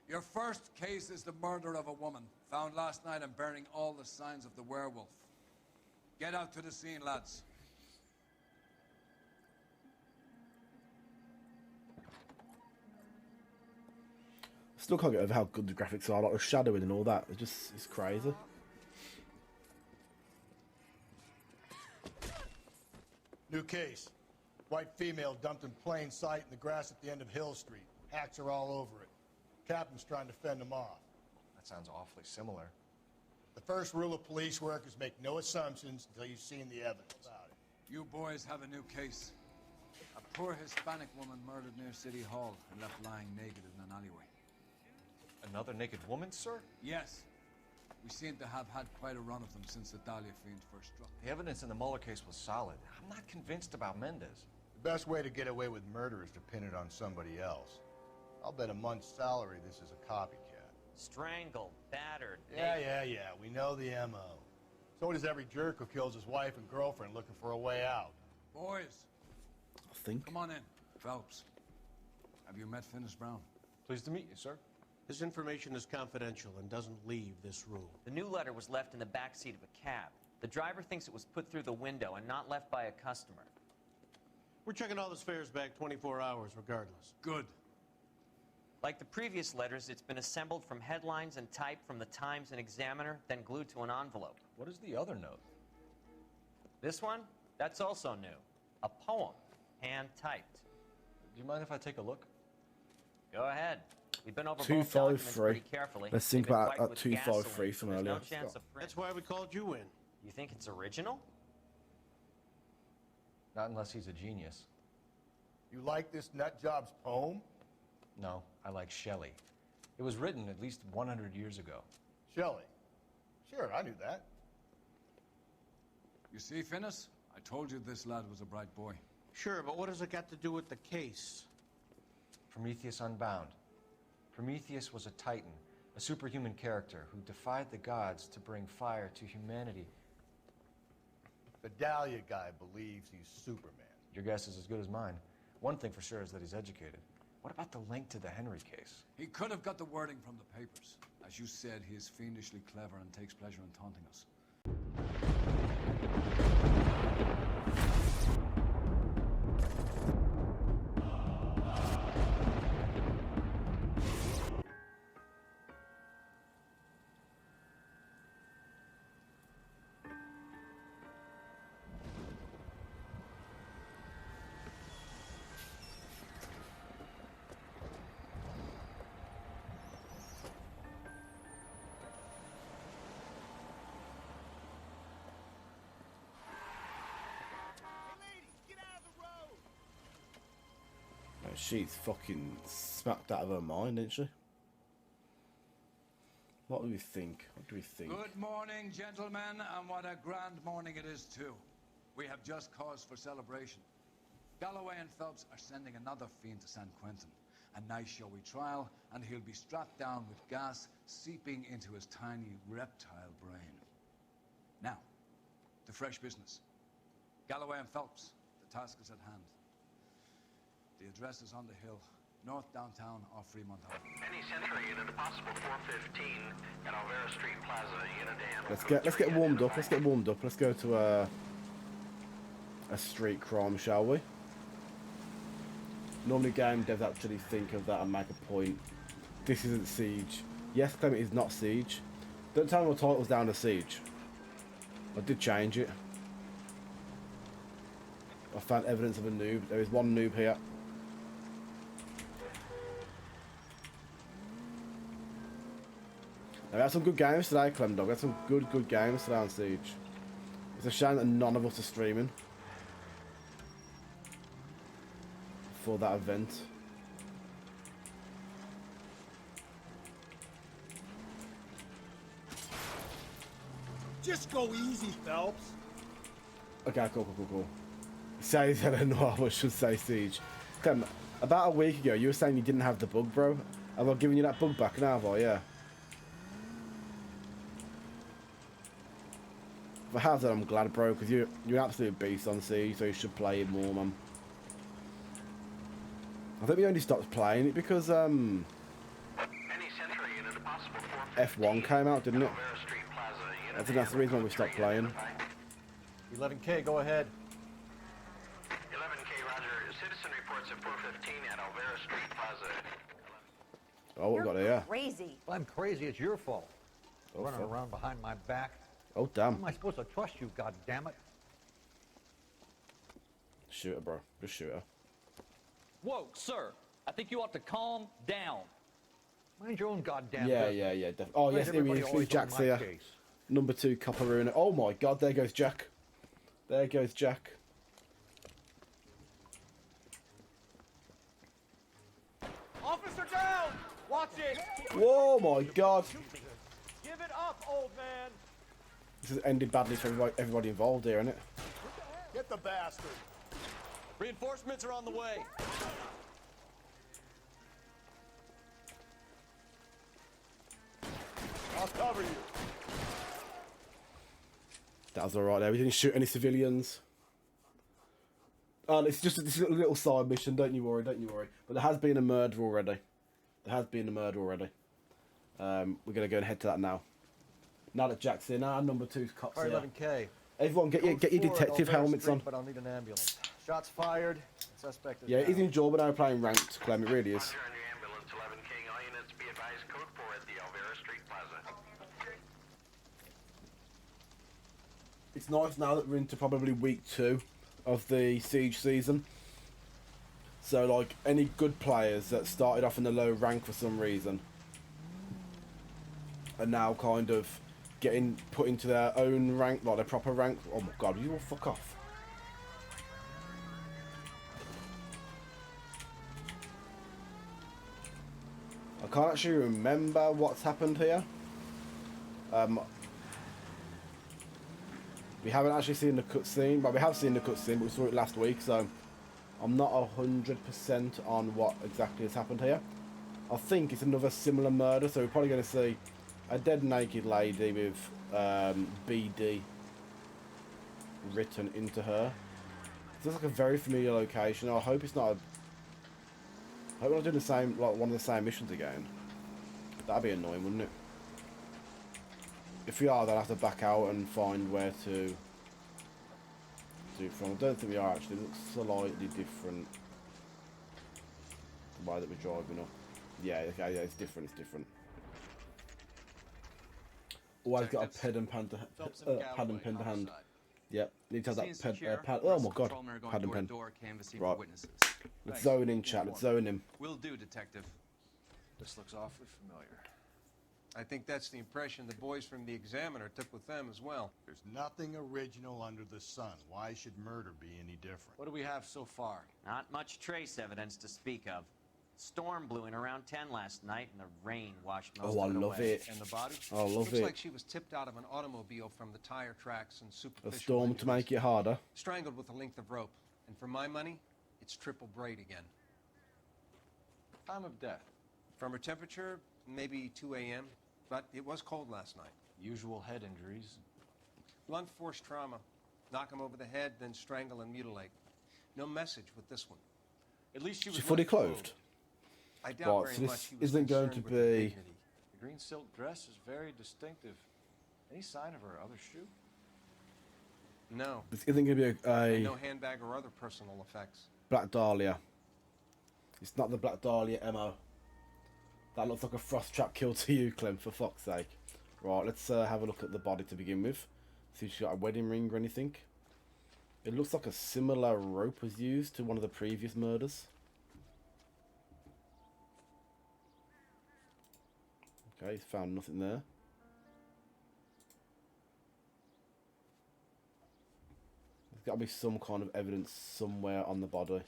Your first case is the murder of a woman, found last night and bearing all the signs of the werewolf. Get out to the scene, lads. Still can't get over how good the graphics are, like the shadowing and all that. It's crazy. New case. White female dumped in plain sight in the grass at the end of Hill Street. Hacks are all over it. Captain's trying to fend them off. That sounds awfully similar. The first rule of police work is make no assumptions until you've seen the evidence about it. You boys have a new case. A poor Hispanic woman murdered near City Hall and left lying naked in an alleyway. Another naked woman, sir? Yes. We seem to have had quite a run of them since the Dahlia fiend first struck. The evidence in the Mueller case was solid. I'm not convinced about Mendez. The best way to get away with murder is to pin it on somebody else. I'll bet a month's salary this is a copycat. Strangled, battered. Yeah. We know the M.O. So does every jerk who kills his wife and girlfriend looking for a way out. Boys, I think. come on in. Phelps, have you met Finis Brown? Pleased to meet you, sir. This information is confidential and doesn't leave this room. The new letter was left in the back seat of a cab. The driver thinks it was put through the window and not left by a customer. We're checking all this fares back 24 hours regardless. Good. Like the previous letters, it's been assembled from headlines and typed from the Times and Examiner, then glued to an envelope. What is the other note? This one? That's also new. A poem, hand-typed. Do you mind if I take a look? Go ahead. We've been over both 253. documents pretty carefully. Let's think They've been about wiped that with 253 gasoline, from so there's earlier. no chance of print. That's why we called you in. You think it's original? Not unless he's a genius. You like this nut job's poem? No, I like Shelley. It was written at least 100 years ago. Shelley. Sure, I knew that. You see, Finis? I told you this lad was a bright boy. Sure, but what has it got to do with the case? Prometheus Unbound. Prometheus was a titan, a superhuman character who defied the gods to bring fire to humanity. The Dahlia guy believes he's Superman. Your guess is as good as mine. One thing for sure is that he's educated. What about the link to the Henry case? He could have got the wording from the papers. As you said, he is fiendishly clever and takes pleasure in taunting us. She's fucking smacked out of her mind, isn't she? What do we think? What do we think? Good morning, gentlemen, and what a grand morning it is, too. We have just cause for celebration. Galloway and Phelps are sending another fiend to San Quentin. A nice showy trial, and he'll be strapped down with gas seeping into his tiny reptile brain. Now, to fresh business. Galloway and Phelps, the task is at hand. The address is on the hill, north downtown off Fremont Harbor. Any Central unit, possible 415 at Alvera Street Plaza, unit and... Let's get warmed up. Let's get warmed up. Let's go to a street crime, shall we? Normally game devs actually think of that and make a point. This isn't Siege. Yes, claim it is not Siege. Don't tell me my title's down to Siege. I did change it. I found evidence of a noob. There is one noob here. Now, we had some good games today, Clemdog. We had some good games today on Siege. It's a shame that none of us are streaming for that event. Just go easy, Phelps. Okay, cool. Says that I know I should say Siege. Clem, about a week ago, you were saying you didn't have the bug, bro. Have I given you that bug back now, have I? Yeah. If I have that, I'm glad, bro, because you're an absolute beast on Siege, so you should play it more, man. I think we only stopped playing it because, Any possible 415 F1 came out, didn't it? Alvera Street Plaza. I think that's the reason why we stopped playing. 11K, go ahead. 11K, Roger. Citizen reports at 415 at Alvera Street Plaza. Oh, what we got here? Crazy. If I'm crazy, it's your fault. Oh, Running fuck. around behind my back. Oh, How damn. am I supposed to trust you, goddammit? Shoot her, bro. Just shoot her. Whoa, sir. I think you ought to calm down. Mind your own goddamn Yeah, business. Oh, Why yes, is here we everybody go. always on Jack's my here. case? Number 2, Copperuna. Oh, my God. There goes Jack. There goes Jack. Officer down! Watch it! Whoa, my God. Give it up, old man! This has ended badly for everybody involved here, isn't it? Get the bastard. Reinforcements are on the way. I'll cover you. That was alright there. We didn't shoot any civilians. It's just this little side mission. Don't you worry. Don't you worry. But there has been a murder already. There has been a murder already. We're going to go and head to that now. Now that Jack's in, our number 2's cops Car here. 11K. Everyone, get your detective helmets on. But I'll need an ambulance. Shots fired. Suspect is Yeah, down. it's enjoyable now playing ranked, Clem. It really is. Roger on your ambulance, 11K. All units be advised, code 4 at the Alvera Street Plaza. It's nice now that we're into probably week 2 of the Siege season. So, like, any good players that started off in the low rank for some reason are now kind of getting put into their own rank, like their proper rank. Oh my God, you all fuck off. I can't actually remember what's happened here. We haven't actually seen the cutscene, but we have seen the cutscene, but we saw it last week, so I'm not 100% on what exactly has happened here. I think it's another similar murder, so we're probably going to see a dead naked lady with BD written into her. It looks like a very familiar location. I hope it's not. I hope we're not doing the same, like one of the same missions again. That'd be annoying, wouldn't it? If we are, then I'll have to back out and find where to do it from. I don't think we are actually. It looks slightly different. The way that we're driving up. Yeah, okay, yeah, it's different. It's different. Always got a pad and pen to hand. Yep, need to have that pad. Oh my God, pad and pen. Right. Let's zone in, chat. Let's zone in. Will do, detective. This looks awfully familiar. I think that's the impression the boys from the Examiner took with them as well. There's nothing original under the sun. Why should murder be any different? What do we have so far? Not much trace evidence to speak of. Storm blew in around 10 last night, and the rain washed most Oh, I of it love away. it. And the body? I love Looks it. like she was tipped out of an automobile from the tire tracks and A superficial storm to make it harder. strangled with a length of rope. And for my money, it's triple braid again. Time of death. From her temperature, maybe 2 a.m., but it was cold last night. Usual head injuries. Blunt force trauma. Knock him over the head, then strangle and mutilate. No message with this one. At least she was She fully left clothed. clothed. I doubt Right, very so much this he was isn't going concerned to with her be. dignity. The green silk dress is very distinctive. Any sign of her other shoe? No. This isn't going to be And no a handbag or other personal effects. Black Dahlia. It's not the Black Dahlia MO. That looks like a frost trap kill to you, Clem, for fuck's sake. Right, let's have a look at the body to begin with. See if she's got a wedding ring or anything. It looks like a similar rope was used to one of the previous murders. Okay, he's found nothing there. There's got to be some kind of evidence somewhere on the body.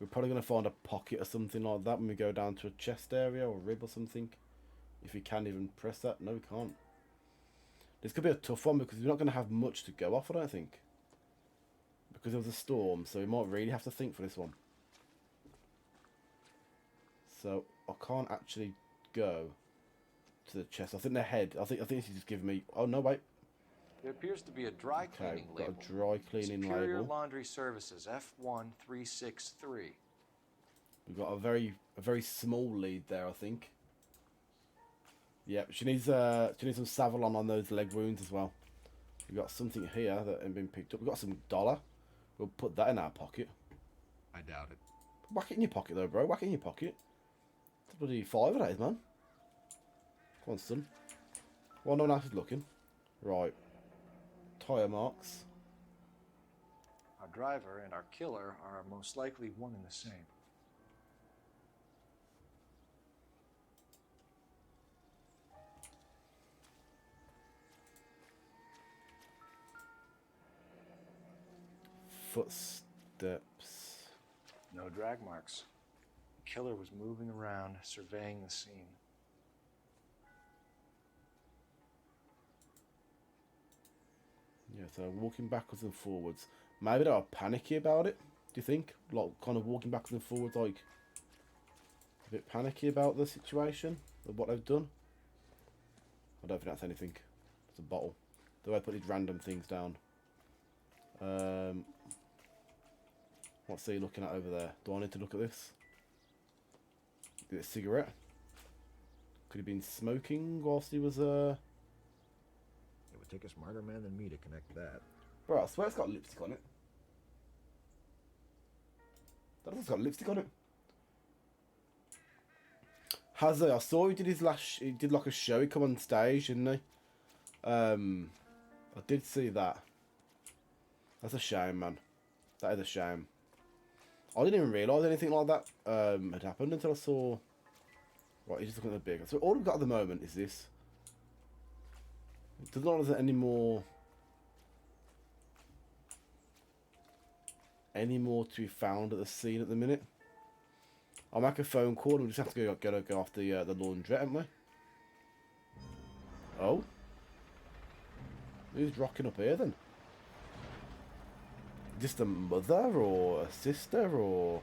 We're probably going to find a pocket or something like that when we go down to a chest area or a rib or something. If we can even press that. No, we can't. This could be a tough one because we're not going to have much to go off, I don't think. Because there was a storm, so we might really have to think for this one. So, I can't actually go to the chest. I think the head. I think she's just giving me. Oh no, wait. There appears to be a dry cleaning Got label. a dry cleaning Superior label. Laundry Services, F1363. We've got a very small lead there, I think. Yeah, she needs some Savalon on those leg wounds as well. We've got something here that ain't been picked up. We've got some dollar. We'll put that in our pocket. I doubt it. Whack it in your pocket though, bro. Whack it in your pocket. It's bloody 5 days, man. Come on, son. Well, no one else is looking. Right. Tyre marks. Our driver and our killer are most likely one and the same. Footsteps. No drag marks. The killer was moving around, surveying the scene. Yeah, so walking backwards and forwards. Maybe they are panicky about it. Do you think? Like, kind of walking backwards and forwards, like a bit panicky about the situation of what they've done. I don't think that's anything. It's a bottle. The way I put these random things down. What's he looking at over there? Do I need to look at this? Is it a cigarette? Could he have been smoking whilst he was It would take a smarter man than me to connect that. Bro, I swear it's got lipstick on it. That has got lipstick on it. Has I saw he did his he did like a show, he come on stage, didn't he? I did see that. That's a shame, man. That is a shame. I didn't even realise anything like that had happened until I saw... Right, he's just looking at the big... So all we've got at the moment is this. It does not have any more to be found at the scene at the minute. I'll make a phone call and we just have to go off the laundrette, haven't we? Oh? Who's rocking up here then? Just a mother or a sister or...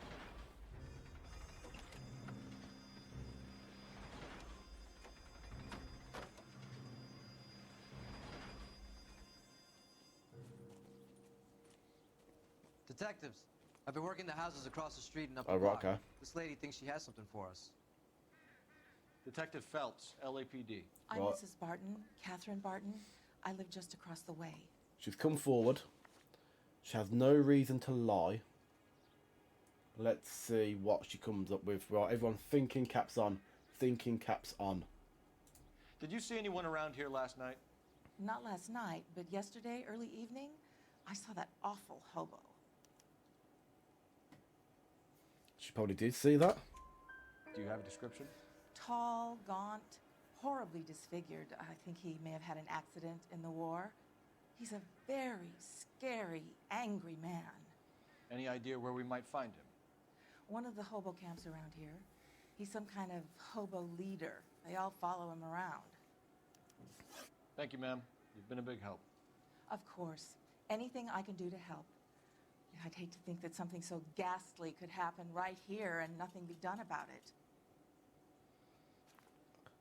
Detectives, I've been working the houses across the street and up the Oh, right, block. okay. This lady thinks she has something for us. Detective Phelps, LAPD. I'm Right. Mrs. Barton, Catherine Barton. I live just across the way. She's come forward. She has no reason to lie. Let's see what she comes up with. Right, everyone thinking caps on. Thinking caps on. Did you see anyone around here last night? Not last night, but yesterday, early evening, I saw that awful hobo. She probably did see that. Do you have a description? Tall, gaunt, horribly disfigured. I think he may have had an accident in the war. He's a very scary, angry man. Any idea where we might find him? One of the hobo camps around here. He's some kind of hobo leader. They all follow him around. Thank you, ma'am. You've been a big help. Of course. Anything I can do to help. I'd hate to think that something so ghastly could happen right here and nothing be done about it.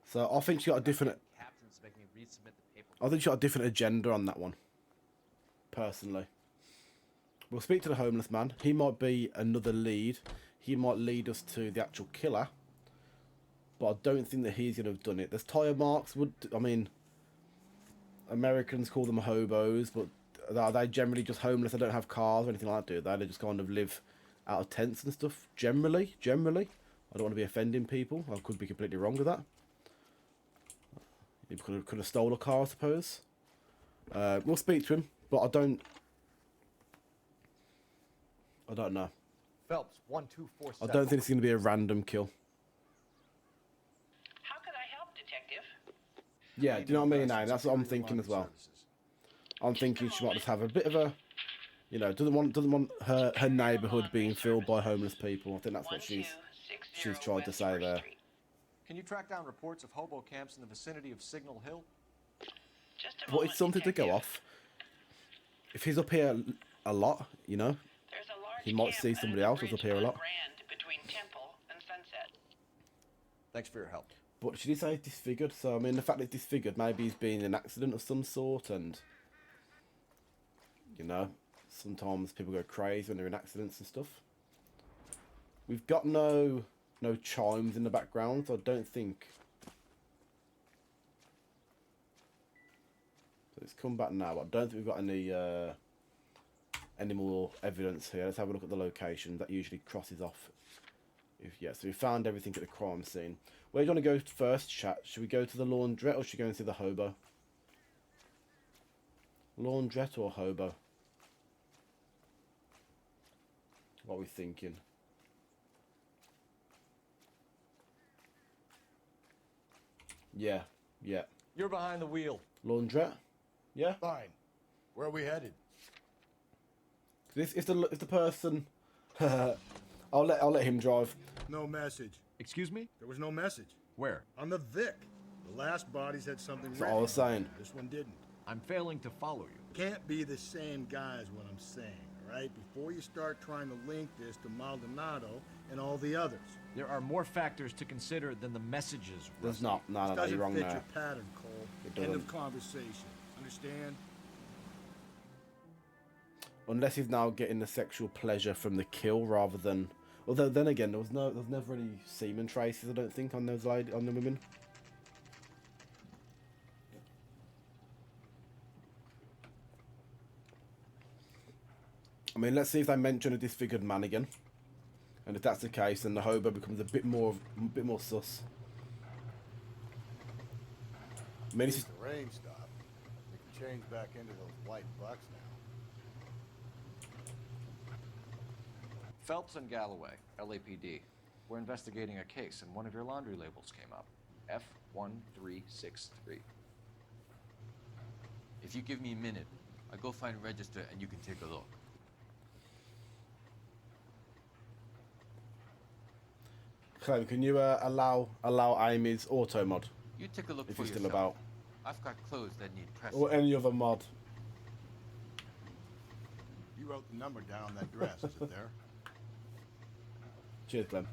So I think she got a different... Captain's making me resubmit the paper. I think she got a different agenda on that one. Personally. We'll speak to the homeless man. He might be another lead. He might lead us to the actual killer. But I don't think that he's going to have done it. There's tyre marks. I mean, Americans call them hobos, but are they generally just homeless? They don't have cars or anything like that, do they? They just kind of live out of tents and stuff. Generally. I don't want to be offending people. I could be completely wrong with that. He could have stole a car, I suppose. We'll speak to him, but I don't know. Phelps, 1247. I don't think it's going to be a random kill. How could I help, Detective? Yeah, do you know what I mean, Name? That's what I'm thinking as well. I'm thinking she might just have a bit of a, doesn't want her neighbourhood being filled by homeless people. I think that's what she's tried to say there. Can you track down reports of hobo camps in the vicinity of Signal Hill? But it's something to go off. If he's up here a lot, he might see somebody else who's up here a lot. Thanks for your help. But she did say he's disfigured, so I mean the fact that he's disfigured, maybe he's been in an accident of some sort, and sometimes people go crazy when they're in accidents and stuff. We've got no chimes in the background, so I don't think Let's come back now. But I don't think we've got any more evidence here. Let's have a look at the location. That usually crosses off. So we found everything at the crime scene. Where are you going to go first, chat? Should we go to the laundrette or should we go and see the hobo? Laundrette or hobo? What are we thinking? Yeah. You're behind the wheel. Laundrette? Yeah? Fine. Where are we headed? If the person... I'll let him drive. No message. Excuse me? There was no message. Where? On the Vic. The last bodies had something That's what I written was on saying. it. This one didn't. I'm failing to follow you. Can't be the same guy is what I'm saying, all right? Before you start trying to link this to Maldonado and all the others. There are more factors to consider than the messages. There's not. No, This you're doesn't wrong fit there. your pattern, Cole. It End doesn't. of conversation. Understand? Unless he's now getting the sexual pleasure from the kill rather than... Although then again, there was never any semen traces, I don't think, on the women. I mean, let's see if they mention a disfigured man again. And if that's the case, then the hobo becomes a bit more sus. I mean, this is... The rain stopped. We can change back into those white bucks now. Phelps and Galloway, LAPD. We're investigating a case, and one of your laundry labels came up. F1363. If you give me a minute, I'll go find a register and you can take a look. Clem, can you allow Amy's auto mod? You take a look if for you're yourself. still about. I've got clothes that need pressing. Or any other mod. You wrote the number down on that dress, is it there? Cheers, Clem.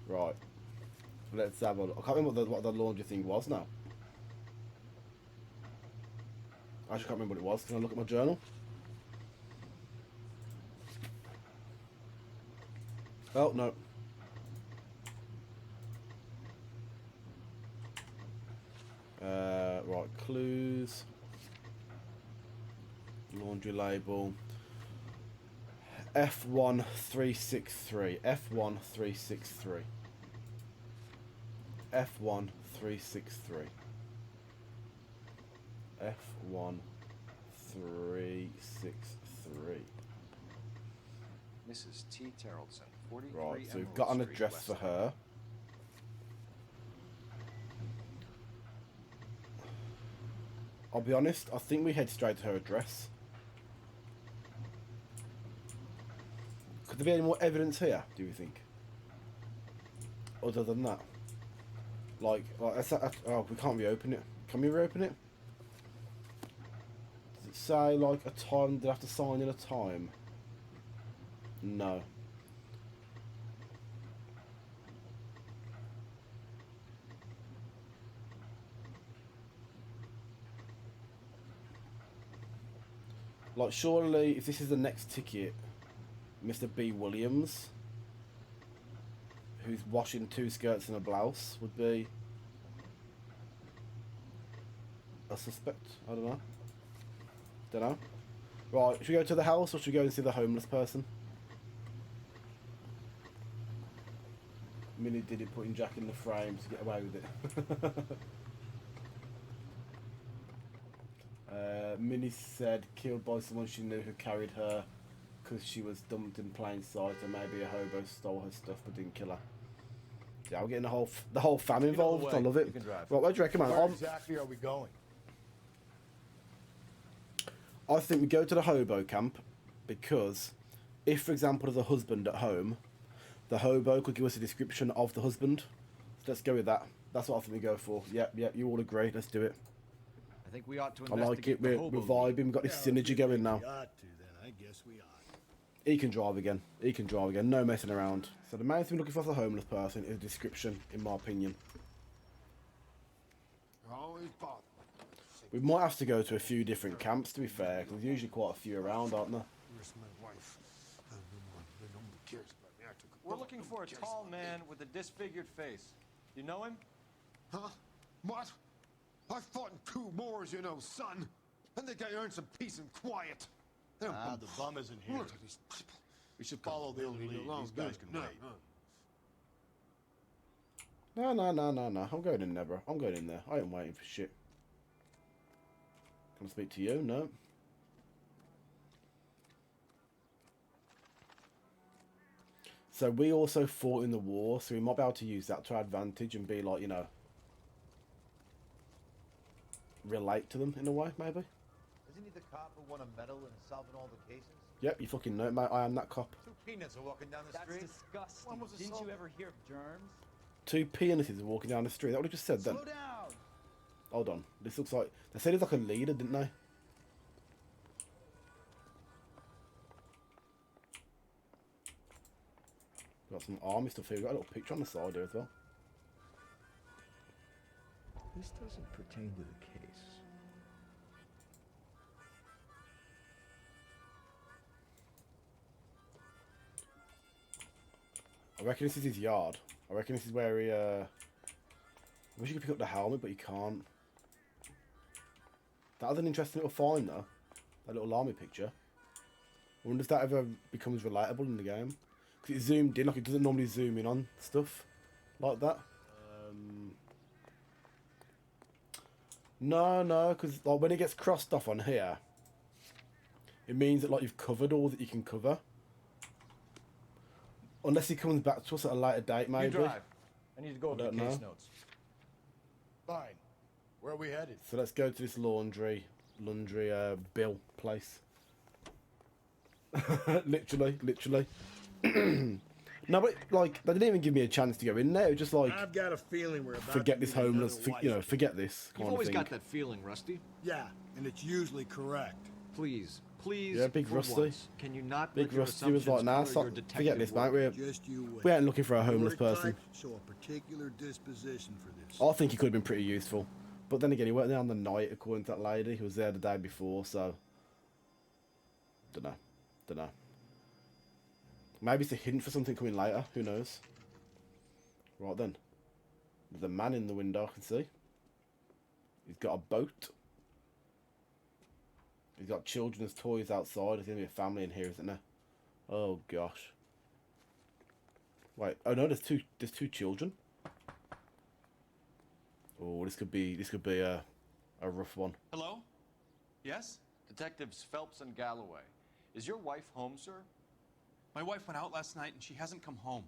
Right. Let's have a look. I can't remember what the laundry thing was now. I actually can't remember what it was. Can I look at my journal? Oh, no. Right, clues. Laundry label. F1363. F1363. F1363. F1363. Mrs. T. Terrellson, 43 Right, so we've Emerald got an Street, address West for End. her. I'll be honest, I think we head straight to her address. Could there be any more evidence here, do you think? Other than that? Like oh, we can't reopen it. Can we reopen it? Does it say, like, a time, do I have to sign in a time? No. Like, surely, if this is the next ticket, Mr. B. Williams, who's washing 2 skirts and a blouse, would be a suspect. I don't know. Don't know. Right, should we go to the house or should we go and see the homeless person? Minnie did it, putting Jack in the frame to get away with it. Minnie said killed by someone she knew who carried her because she was dumped in plain sight, and maybe a hobo stole her stuff but didn't kill her. Yeah, we're getting the whole fam involved. I love it. Right, what do you recommend? Where exactly are we going? I think we go to the hobo camp because if, for example, there's a husband at home, the hobo could give us a description of the husband. So let's go with that. That's what I think we go for. Yep, you all agree. Let's do it. I think we ought to I like it. investigate We're the hobo vibing. We've got this synergy going now. We ought to, then. I guess we ought. He can drive again. He can drive again. No messing around. So the main thing we're looking for the homeless person is a description, in my opinion. You're always bothered. We might have to go to a few different camps, to be fair, because there's usually quite a few around, aren't there? Where's my wife? Nobody cares about me. I took a We're looking for a tall man with a disfigured face. You know him? Huh? What? I fought in 2 wars, you know, son. I think I earned some peace and quiet. The bum isn't here. We should follow the lead. These guys can wait. No. I'm going in there, bro. I'm going in there. I ain't waiting for shit. Can I speak to you? No. So we also fought in the war, so we might be able to use that to our advantage and be like, you know, relate to them in a way, maybe. Isn't he the cop who won a medal in solving all the cases? Yep, you fucking know it, mate. I am that cop. 2 peanuts are walking down the street. That's disgusting. Didn't you ever hear of germs? 2 penises are walking down the street. That would have just said then. Slow down. Hold on. This looks like... They said he's like a leader, didn't they? Got some army stuff here. We've got a little picture on the side here as well. This doesn't pertain to the case. I reckon this is his yard. I reckon this is where he, I wish you could pick up the helmet, but you can't. That was an interesting little find, though. That little army picture. I wonder if that ever becomes relatable in the game. Because it zoomed in, like it doesn't normally zoom in on stuff like that. No, because like, when it gets crossed off on here, it means that like you've covered all that you can cover. Unless he comes back to us at a later date, maybe. You drive. I need to go over the case notes. Fine. Where are we headed? So let's go to this laundry bill place. literally. No, but like they didn't even give me a chance to go in there. It was just like I've got a feeling we're about forget to this meet homeless, another you know, wife. forget this. You've always got that feeling, Rusty. Yeah, and it's usually correct. Please, Yeah, Big for Rusty. once, can you not Big let your Rusty was like, assumptions nah, color stop, your detective forget this, mate. work? Just you wait. We ain't looking for a homeless Your person. type show a particular disposition for this. I think he could have been pretty useful. But then again, he weren't there on the night, according to that lady who was there the day before, so... Dunno. Maybe it's a hint for something coming later, who knows? Right then. There's a man in the window, I can see. He's got a boat. He's got children's toys outside. There's going to be a family in here, isn't there? Oh, gosh. Wait, oh no, there's two children. Oh, this could be a rough one. Hello? Yes? Detectives Phelps and Galloway. Is your wife home, sir? My wife went out last night and she hasn't come home.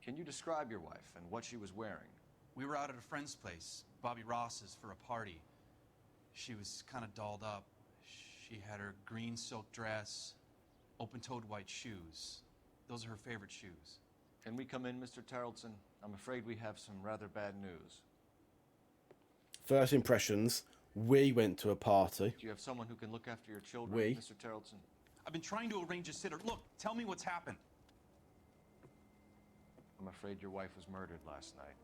Can you describe your wife and what she was wearing? We were out at a friend's place, Bobby Ross's, for a party. She was kind of dolled up. She had her green silk dress, open-toed white shoes. Those are her favorite shoes. Can we come in, Mr. Tarleton? I'm afraid we have some rather bad news. First impressions, we went to a party. Do you have someone who can look after your children, We? Mr. Tarleton? I've been trying to arrange a sitter. Look, tell me what's happened. I'm afraid your wife was murdered last night.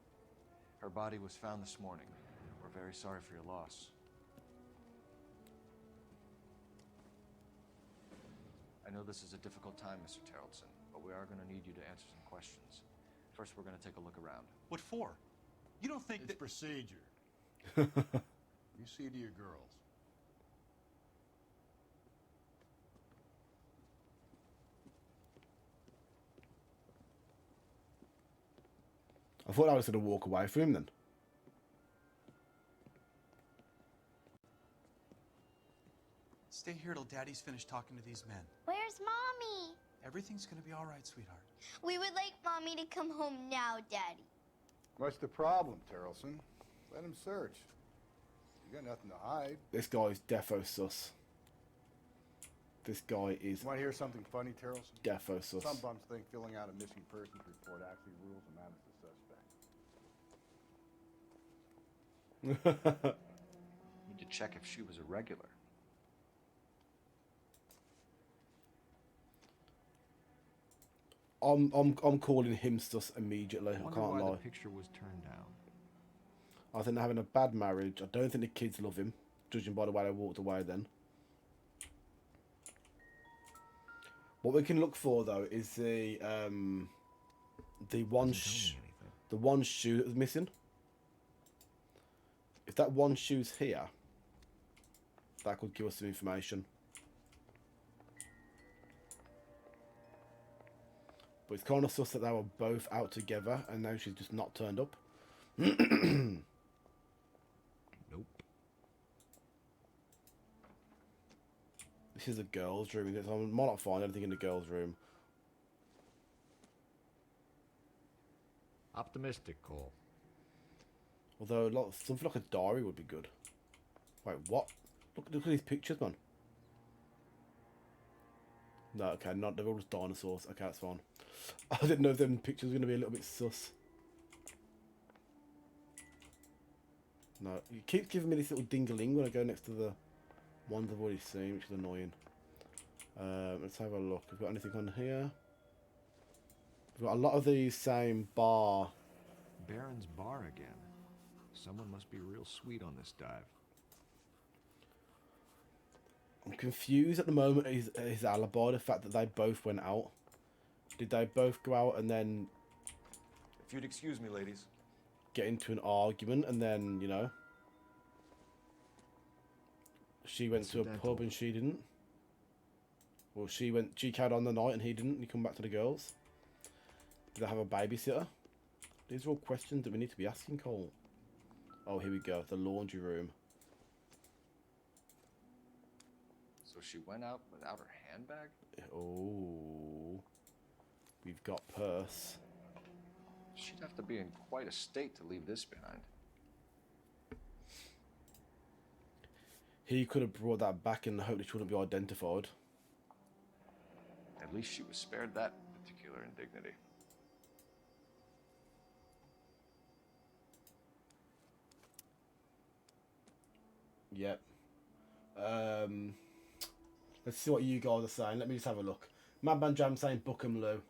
Her body was found this morning. We're very sorry for your loss. I know this is a difficult time, Mr. Tarleton, but we are going to need you to answer some questions. First, we're going to take a look around. What for? You don't think It's that... procedure. You see to your girls. I thought I was going to walk away from him then. Stay here till Daddy's finished talking to these men. Where's Mommy? Everything's gonna be all right, sweetheart. We would like Mommy to come home now, Daddy. What's the problem, Tarleton? Let him search. You got nothing to hide. This guy is defo sus. This guy is Want to hear something funny, Tarleton? defo sus. Some bums think filling out a missing persons report actually rules them out as a suspect. Need to check if she was a regular. I'm calling him sus immediately. I wonder can't why lie. the picture was turned down. I think they're having a bad marriage. I don't think the kids love him, judging by the way they walked away then. What we can look for though is the one shoe that was missing. If that one shoe's here, That could give us some information. But it's kind of sus that they were both out together and now she's just not turned up. Nope. This is a girl's room. I might not find anything in the girl's room. Optimistic, Cole. Although something like a diary would be good. Wait, what? Look at these pictures, man. No, okay, they're all just dinosaurs. Okay, that's fine. I didn't know if them pictures were going to be a little bit sus. No, it keeps giving me this little ding-a-ling when I go next to the ones I've already seen, which is annoying. Let's have a look. We've got anything on here? We've got a lot of these same bar. Baron's bar again. Someone must be real sweet on this dive. I'm confused at the moment his alibi, the fact that they both went out. Did they both go out and then... If you'd excuse me, ladies. Get into an argument and then, you know... She went to a pub and she didn't. Well, she carried on the night and he didn't, and he come back to the girls. Did they have a babysitter? These are all questions that we need to be asking, Cole. Oh, here we go. The laundry room. So she went out without her handbag? Oh. We've got purse. She'd have to be in quite a state to leave this behind. He could have brought that back in the hope that she wouldn't be identified. At least she was spared that particular indignity. Yep. Let's see what you guys are saying. Let me just have a look. Madman Jam saying book him, Lou.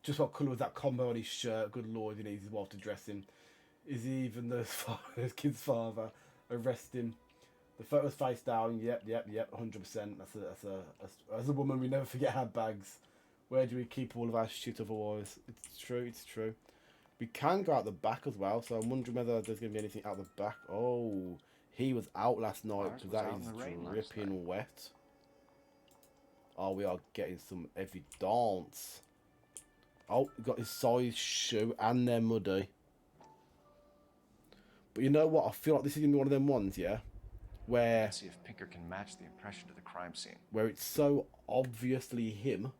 Just what colour was that combo on his shirt? Good lord, he needs his wife to dress him. Is he even the kid's father? Arrest him. The photo's face down. Yep, 100%. As a woman, we never forget our bags. Where do we keep all of our shit otherwise? It's true. We can go out the back as well, so I'm wondering whether there's going to be anything out the back. Oh, he was out last night because that is dripping wet. Oh, we are getting some evidence. Oh, we got his size shoe and they're muddy. But you know what? I feel like this is going to be one of them ones, yeah? Where... Let's see if Pinker can match the impression to the crime scene. Where it's so obviously him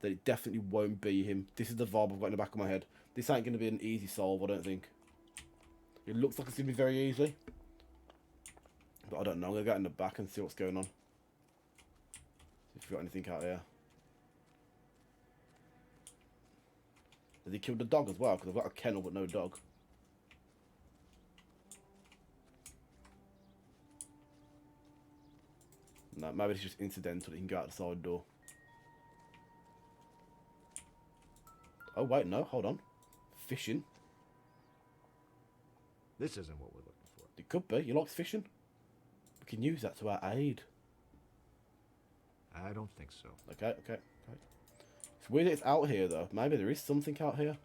that it definitely won't be him. This is the vibe I've got in the back of my head. This ain't going to be an easy solve, I don't think. It looks like it's going to be very easy. But I don't know. I'm going to get in the back and see what's going on. See if we've got anything out here. Has he killed the dog as well? Because I've got a kennel but no dog. No, maybe it's just incidental. He can go out the side door. Oh, wait, no. Hold on. Fishing. This isn't what we're looking for. It could be. He likes fishing. We can use that to our aid. I don't think so. Okay. It's weird that it's out here, though. Maybe there is something out here.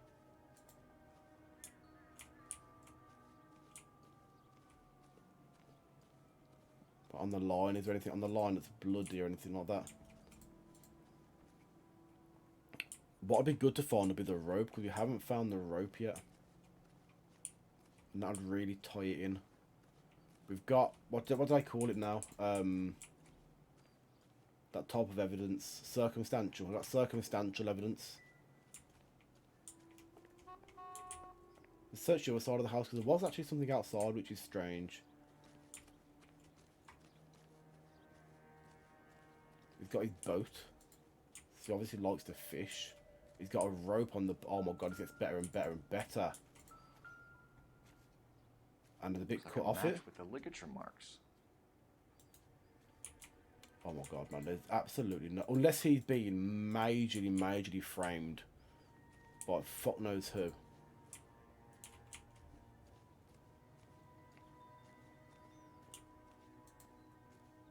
But on the line, is there anything on the line that's bloody or anything like that? What would be good to find would be the rope, because we haven't found the rope yet. And that would really tie it in. We've got... What do I call it now? That type of evidence. Circumstantial. We've got circumstantial evidence. Let's search the other side of the house, because there was actually something outside, which is strange. He's got his boat. So he obviously likes to fish. He's got a rope on the... Oh my god, it gets better and better and better. And there's a bit cut off it. With the ligature marks. Oh my god, man. There's absolutely no... Unless he's being majorly framed. By fuck knows who.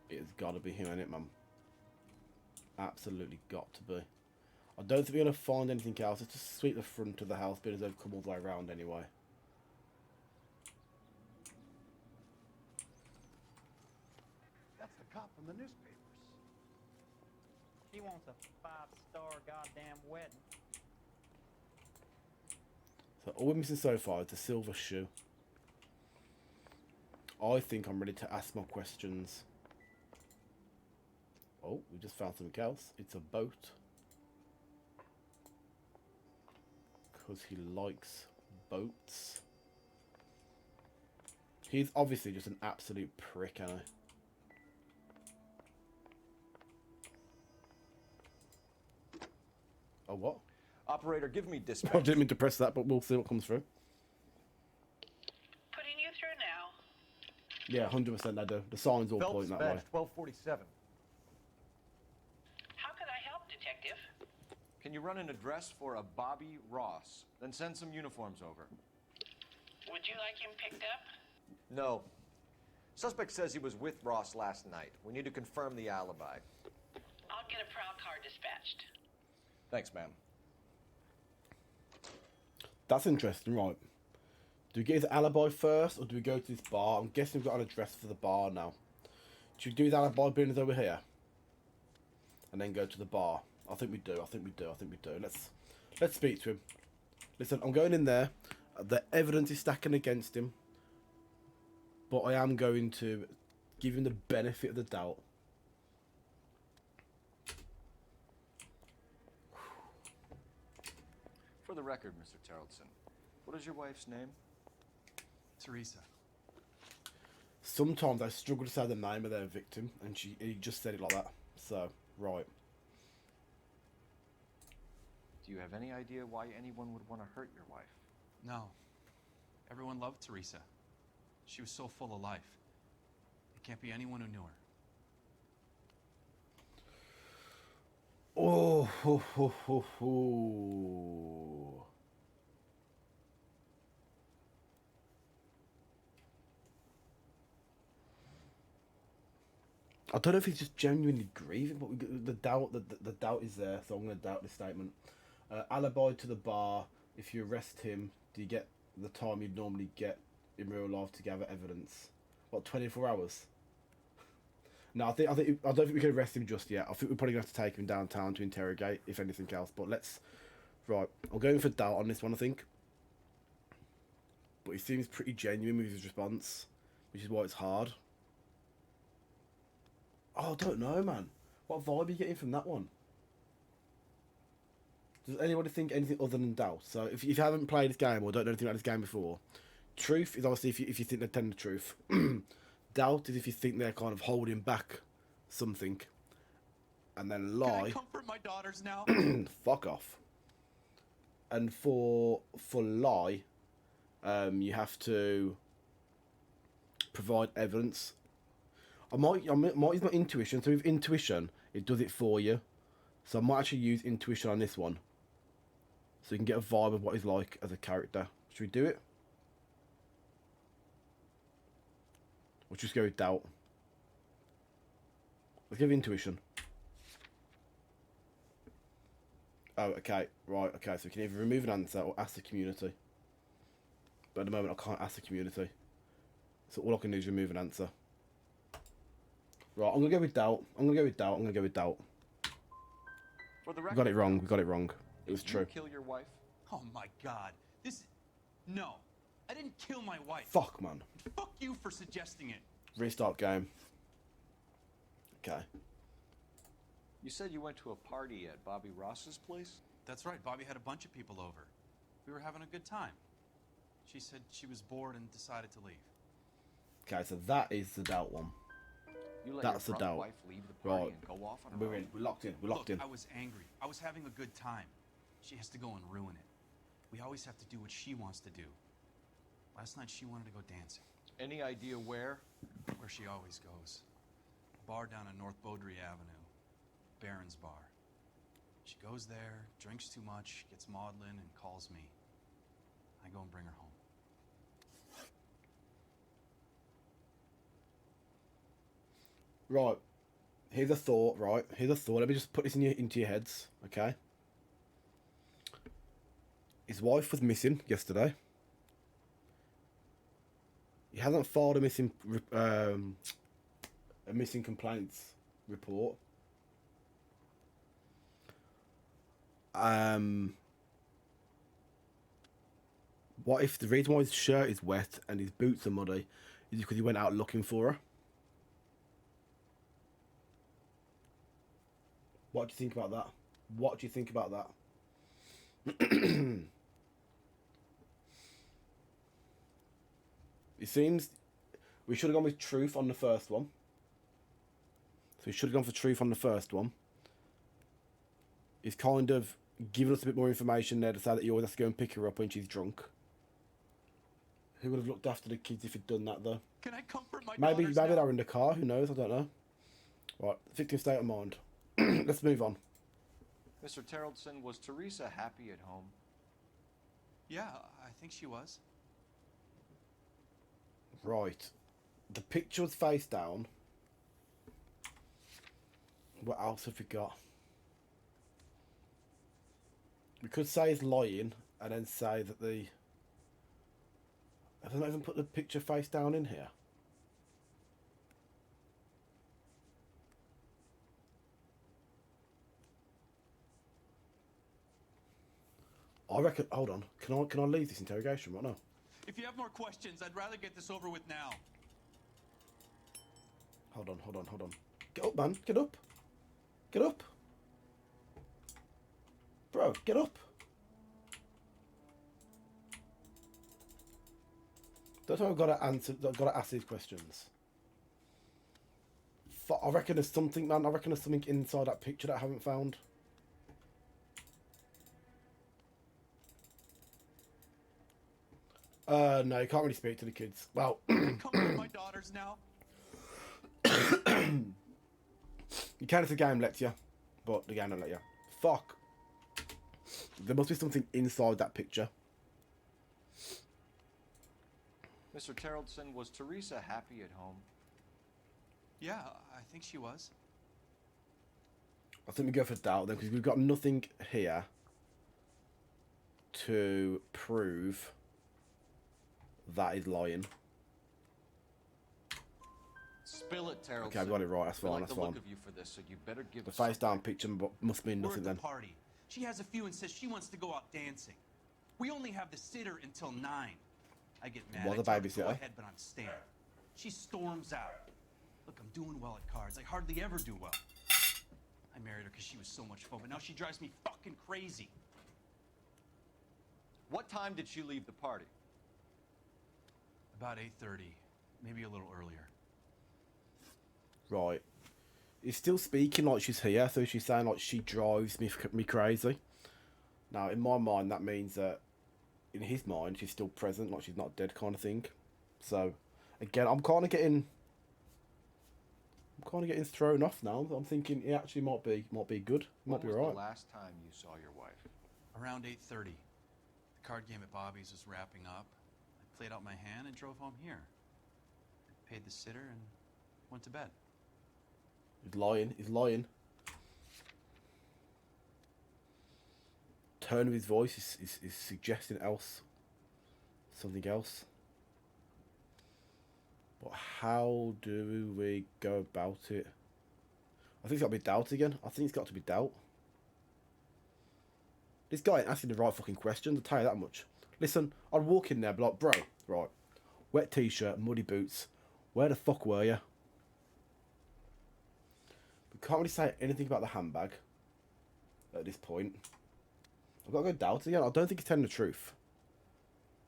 It's got to be him, innit, man? Absolutely got to be. I don't think we're going to find anything else. Let's just sweep the front of the house, being as they've come all the way around anyway. from the newspapers. She wants a 5-star goddamn wedding. So all we're missing so far is the silver shoe. I think I'm ready to ask my questions. Oh, we just found something else. It's a boat. Because he likes boats. He's obviously just an absolute prick, ain't he? Oh, what? Operator, give me dispatch. I didn't mean to press that, but we'll see what comes through. Putting you through now. Yeah, 100% I do. The sign's all Phelps pointing that badge way. 1247. How can I help, Detective? Can you run an address for a Bobby Ross? Then send some uniforms over. Would you like him picked up? No. Suspect says he was with Ross last night. We need to confirm the alibi. I'll get a prowl car dispatched. Thanks, ma'am. That's interesting, right? Do we get his alibi first, or do we go to this bar? I'm guessing we've got an address for the bar now. Should we do his alibi being over here? And then go to the bar? I think we do, I think we do, I think we do. Let's speak to him. Listen, I'm going in there. The evidence is stacking against him. But I am going to give him the benefit of the doubt. For the record, Mr. Terrelson, what is your wife's name? Teresa. Sometimes I struggle to say the name of their victim, and he just said it like that. So, right. Do you have any idea why anyone would want to hurt your wife? No. Everyone loved Teresa. She was so full of life. It can't be anyone who knew her. Oh, ho, ho, ho, ho. I don't know if he's just genuinely grieving, but the doubt the doubt is there, so I'm going to doubt this statement. Alibi to the bar. If you arrest him, do you get the time you'd normally get in real life to gather evidence? What, 24 hours? No, I don't think we can arrest him just yet. I think we're probably going to have to take him downtown to interrogate, if anything else. But right, I'm going for doubt on this one, I think. But he seems pretty genuine with his response, which is why it's hard. Oh, I don't know, man. What vibe are you getting from that one? Does anybody think anything other than doubt? So if you haven't played this game or don't know anything about this game before, truth is obviously if you think they're telling the truth. Doubt is if you think they're kind of holding back something. And then lie. Can I comfort my daughters now? Fuck off. And for lie, you have to provide evidence. I might use my intuition. So with intuition, it does it for you. So I might actually use intuition on this one. So you can get a vibe of what he's like as a character. Should we do it? We'll just go with doubt. Let's give intuition. Oh, okay. Right, okay. So we can either remove an answer or ask the community. But at the moment, I can't ask the community. So all I can do is remove an answer. Right, I'm going to go with doubt. I'm going to go with doubt. For the We record, got it wrong. We got it wrong. It was did true. you kill your wife? Oh my God. No. I didn't kill my wife. Fuck, man. Fuck you for suggesting it. Restart game. Okay. You said you went to a party at Bobby Ross's place? That's right. Bobby had a bunch of people over. We were having a good time. She said she was bored and decided to leave. Okay, so that is the doubt one. You let That's your the drunk doubt. wife leave the party Right. and go off on her We're own? in. We're locked in. We're locked Look, in. I was angry. I was having a good time. She has to go and ruin it. We always have to do what she wants to do. Last night she wanted to go dancing. Any idea where? Where she always goes. A bar down on North Beaudry Avenue. Baron's Bar. She goes there, drinks too much, gets maudlin, and calls me. I go and bring her home. Right. Here's a thought, right? Here's a thought. Let me just put this into your heads, okay? His wife was missing yesterday. He hasn't filed a missing a missing complaints report. What if the reason why his shirt is wet and his boots are muddy is because he went out looking for her? What do you think about that? What do you think about that? It seems we should have gone with truth on the first one. So we should have gone for truth on the first one. He's kind of given us a bit more information there to say that he always has to go and pick her up when she's drunk. Who would have looked after the kids if he'd done that, though? Can I comfort my Maybe daughters they now? were in the car. Who knows? I don't know. Right, victim state of mind. Let's move on. Mr. Terrellson, was Teresa happy at home? Yeah, I think she was. Right. The picture was face down. What else have we got? We could say he's lying and then say that the... Have they not even put the picture face down in here? I reckon... Hold on. Can I leave this interrogation right now? If you have more questions, I'd rather get this over with now. Hold on. Get up, man. Get up. Get up. Bro, get up. That's why I've got to answer. I've got to ask these questions. I reckon there's something, man. I reckon there's something inside that picture that I haven't found. No, you can't really speak to the kids. Well, Comfort my daughters now. you can if the game lets you, but the game don't let you. Fuck. There must be something inside that picture. Mr. Terrellson, was Teresa happy at home? Yeah, I think she was. I think we go for doubt then, because we've got nothing here to prove that he's lying. Spill it, Terrellson. Okay, I've got it right. That's We fine. like That's the fine. look of you for this, so you better give The us face down something. picture must mean We're nothing at the then. party. She has a few and says she wants to go out dancing. We only have the sitter until 9. I get mad. Was I a tell her to go babysitter? ahead, but I'm staying. She storms out. Look, I'm doing well at cards. I hardly ever do well. I married her because she was so much fun, but now she drives me fucking crazy. What time did she leave the party? About 8:30, maybe a little earlier. Right. He's still speaking like she's here, so she's saying like she drives me crazy. Now, in my mind, that means that in his mind, she's still present, like she's not dead kind of thing. So, again, I'm kind of getting thrown off now. I'm thinking he actually might be good. Might be When was right. the last time you saw your wife? Around 8:30. The card game at Bobby's was wrapping up. I played out my hand and drove home here. I paid the sitter and went to bed. He's lying. He's lying. Tone of his voice is suggesting else. Something else. But how do we go about it? I think it's got to be doubt again. I think it's got to be doubt. This guy ain't asking the right fucking questions, I'll tell you that much. Listen, I'd walk in there, be like, bro, right, wet t-shirt, muddy boots, where the fuck were you? We can't really say anything about the handbag at this point. I've got to go doubt again. I don't think he's telling the truth.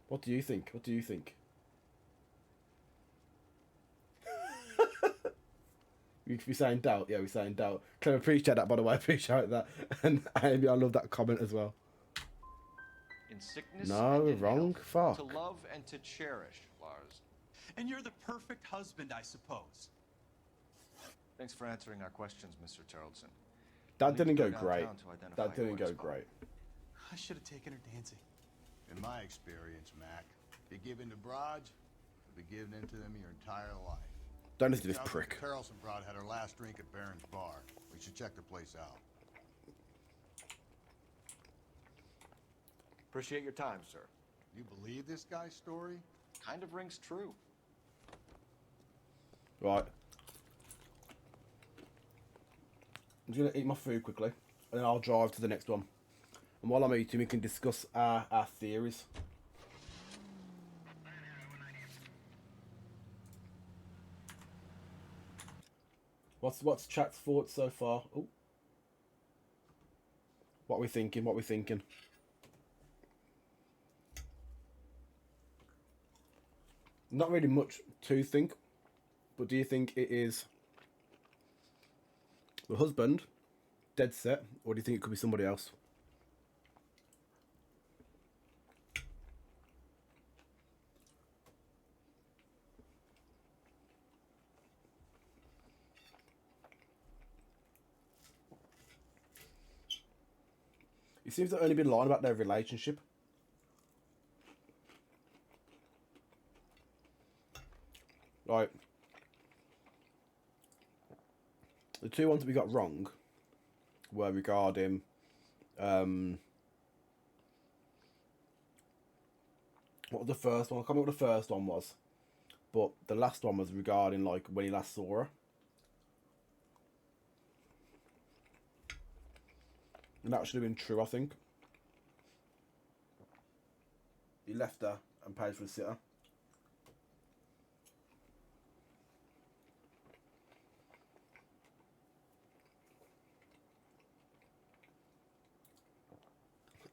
What do you think? What do you think? We're saying doubt. Yeah, we're saying doubt. Clem, appreciate that, by the way. I appreciate that. And Amy, I love that comment as well. In sickness No, and in wrong. health, Fuck. to love and to cherish, Lars. And you're the perfect husband, I suppose. Thanks for answering our questions, Mr. Terrellson. That We'll didn't need to go downtown great. to identify That didn't your go wife's body. great. I should have taken her dancing. In my experience, Mac, be given to broads, be given into them your entire life. Don't listen to this Sounds prick. like the Carlson broad had her last drink at Barron's bar. We should check the place out. Appreciate your time, sir. You believe this guy's story? Kind of rings true. Right. I'm just going to eat my food quickly, and then I'll drive to the next one. And while I'm eating, we can discuss our theories. What's chat's thoughts so far? Oh. What we thinking? What we thinking? Not really much to think, but do you think it is the husband, dead set, or do you think it could be somebody else? It seems to only be lying about their relationship. Right. The two ones that we got wrong were regarding what was the first one? I can't remember what the first one was. But the last one was regarding like when he last saw her. And that should have been true, I think. He left her and paid for the sitter.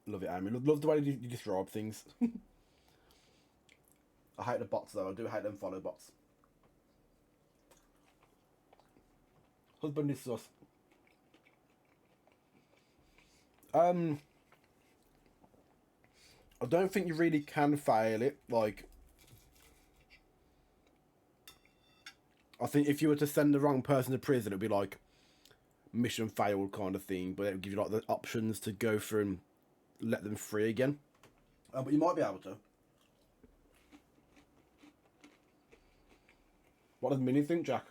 Love it, Amy. Love the way you describe things. I hate the bots though. I do hate them follow bots. Husband is sus. I don't think you really can fail it. Like, I think if you were to send the wrong person to prison, it'd be like mission failed kind of thing. But it would give you like the options to go through and let them free again. But you might be able to. What does Minnie think, Jack?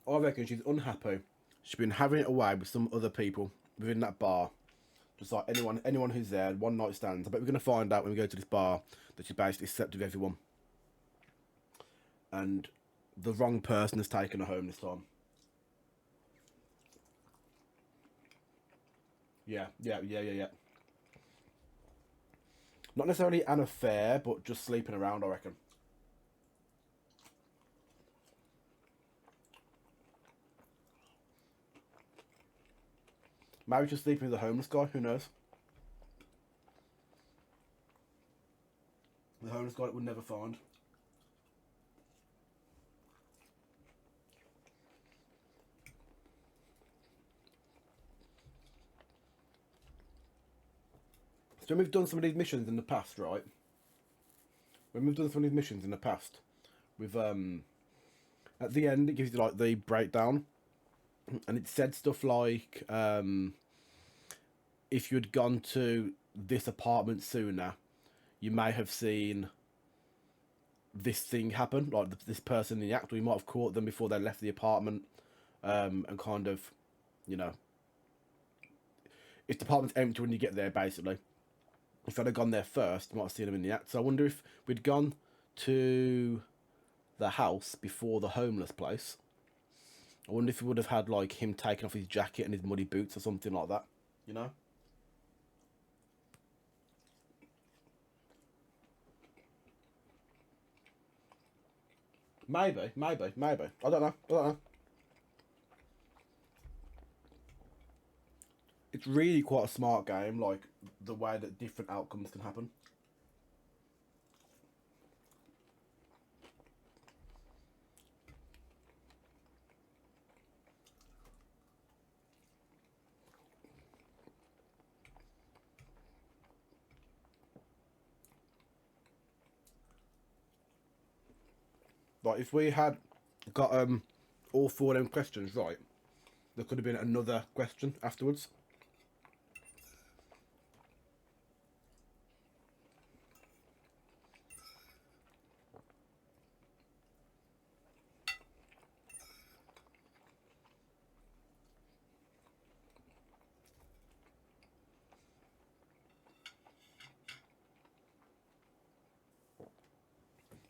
I reckon she's unhappy. She's been having it away with some other people within that bar. Just like anyone who's there, one night stands. I bet we're going to find out when we go to this bar that she basically slept with everyone. And the wrong person has taken her home this time. Yeah. Not necessarily an affair, but just sleeping around, I reckon. Maybe just sleeping with a homeless guy, who knows? The homeless guy that would never find. So when we've done some of these missions in the past, right? When we've done some of these missions in the past, we've at the end it gives you like the breakdown, and it said stuff like if you had gone to this apartment sooner, you may have seen this thing happen, like this person in the act, or you might have caught them before they left the apartment, and kind of, you know, if the apartment's empty when you get there, basically. If I'd have gone there first, you might have seen them in the act. So I wonder if we'd gone to the house before the homeless place. I wonder if we would have had like him taking off his jacket and his muddy boots or something like that, you know? Maybe. I don't know. It's really quite a smart game, like the way that different outcomes can happen. Like if we had got all four of them questions right, there could have been another question afterwards.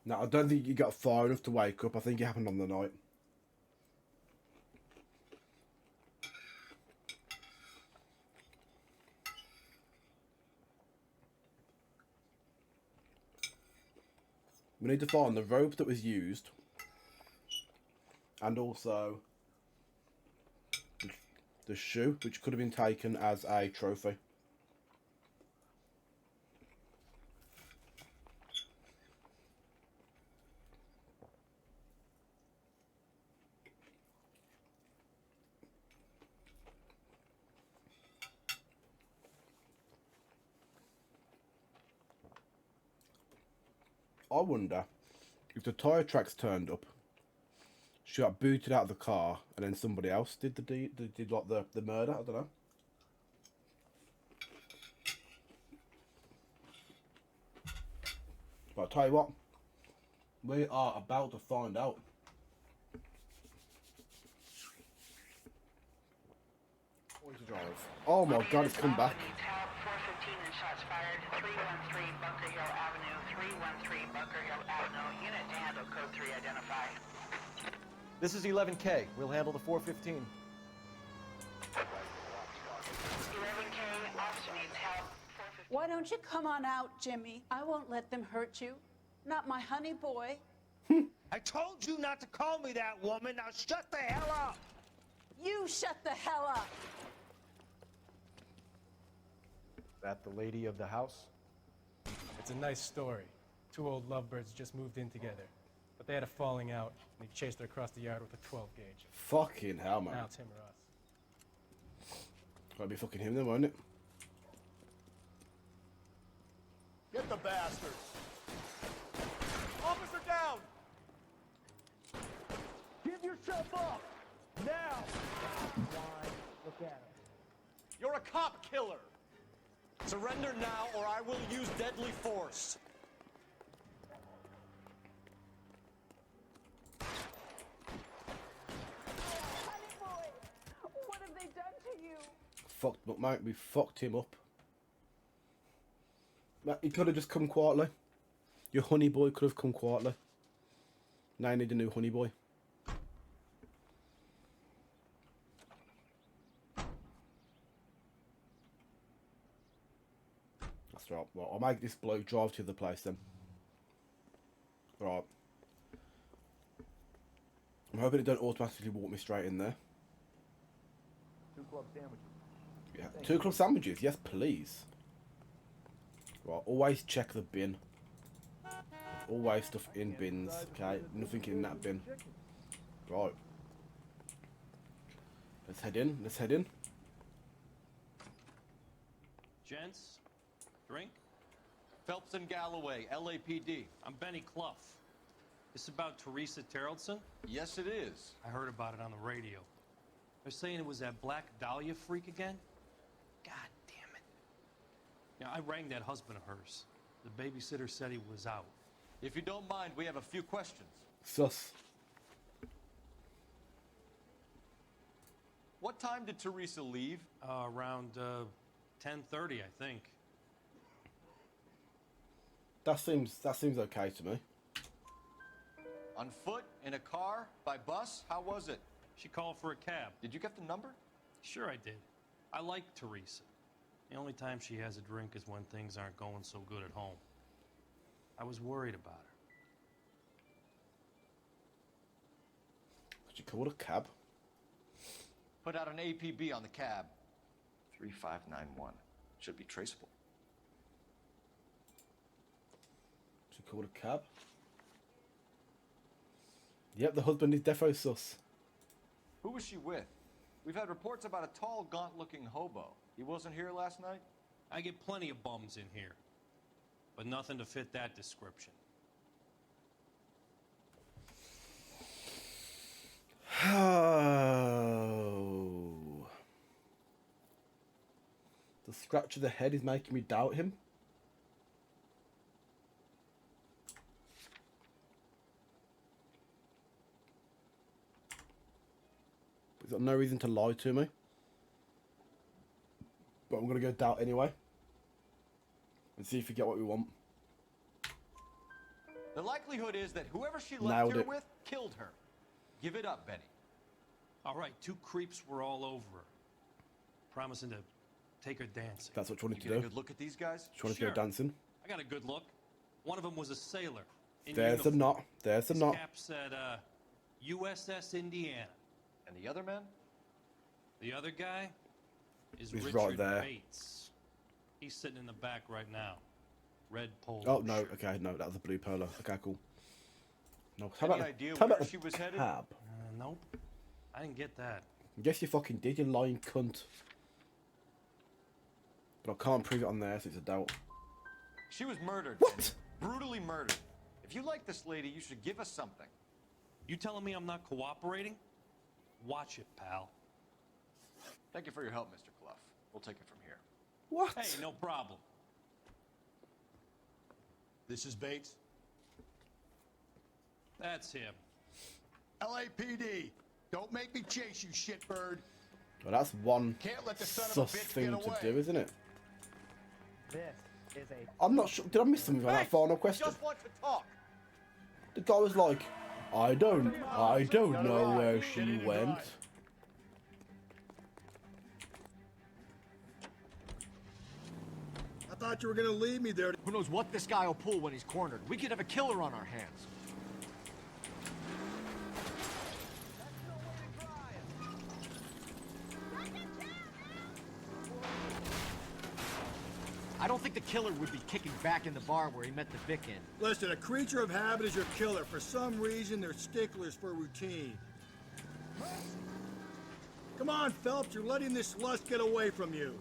No, I don't think you got far enough to wake up. I think it happened on the night. We need to find the rope that was used. And also the shoe, which could have been taken as a trophy. I wonder if the tyre tracks turned up, she got booted out of the car, and then somebody else did did like the murder. I don't know. But I'll tell you what, we are about to find out. Oh my God, it's come back. 415 and shots fired. 313 Bunker Hill Avenue. 313 Bunker Hill Avenue. Unit to handle code 3 identify. This is 11K. We'll handle the 415. 11K, officer needs help. Why don't you come on out, Jimmy? I won't let them hurt you. Not my honey boy. I told you not to call me that, woman. Now shut the hell up. You shut the hell up. That the lady of the house? It's a nice story. Two old lovebirds just moved in together. But they had a falling out, and he chased her across the yard with a 12 gauge. Fucking hell, man. Now it's him or us. Gotta be fucking him then, won't it? Get the bastards! Officer down! Give yourself up! Now! Look at him. You're a cop killer! Surrender now, or I will use deadly force. Honey boy, what have they done to you? Fucked him up, mate. We fucked him up. Mate, he could have just come quietly. Your honey boy could have come quietly. Now you need a new honey boy. That's right. Well, I'll make this bloke drive to the place then. Right. I'm hoping it don't automatically walk me straight in there. 2 club sandwiches. Yeah. 2 club sandwiches, yes please. Right, always check the bin. Always stuff in bins, okay? Nothing in that bin. Right. Let's head in, let's head in. Gents, drink? Phelps and Galloway, LAPD. I'm Benny Clough. This about Teresa Terrellson? Yes, it is. I heard about it on the radio. They're saying it was that Black Dahlia freak again? God damn it. Yeah, I rang that husband of hers. The babysitter said he was out. If you don't mind, we have a few questions. Sus. What time did Teresa leave? Around 10:30, I think. That seems okay to me. On foot? In a car? By bus? How was it? She called for a cab. Did you get the number? Sure I did. I like Teresa. The only time she has a drink is when things aren't going so good at home. I was worried about her. Did you call a cab? Put out an APB on the cab. 3591. Should be traceable. Did you call a cab? Yep, the husband is defo sus. Who was she with? We've had reports about a tall, gaunt-looking hobo. He wasn't here last night? I get plenty of bums in here, but nothing to fit that description. Oh. The scratch of the head is making me doubt him. He's got no reason to lie to me. But I'm going to go doubt anyway. And see if we get what we want. The likelihood is that whoever she left Nailed here it. with killed her. Give it up, Benny. All right, 2 creeps were all over her, promising to take her dancing. That's what you wanted You to get a do. good look at these guys? You wanted to go dancing. I got a good look. One of them was a sailor. In There's the uniform. knot. There's the His knot. cap said, USS Indiana. And the other man? The other guy is He's Richard right there. Bates. He's sitting in the back right now. Red polo. Oh no. shirt. Okay, no, that was a blue polo. Okay, cool. No, Any idea where she was headed? Cab. Nope. I didn't get that. Yes, you fucking did, you lying cunt. But I can't prove it on there, so it's a doubt. She was murdered. What? Benny. Brutally murdered. If you like this lady, you should give us something. You telling me I'm not cooperating? Watch it, pal. Thank you for your help, Mr. Clough. We'll take it from here. What? Hey, no problem. This is Bates. That's him. LAPD. Don't make me chase you, shitbird. Well, that's one Can't let the son of a sus bitch thing get to away. do, isn't it? This is a... I'm not sure. Did I miss something on that final question? Just want to talk. The guy was like, I don't know where she went. I thought you were gonna leave me there. Who knows what this guy will pull when he's cornered? We could have a killer on our hands. I don't think the killer would be kicking back in the bar where he met the Vic in. Listen, a creature of habit is your killer. For some reason, they're sticklers for routine. Come on, Phelps, you're letting this lust get away from you.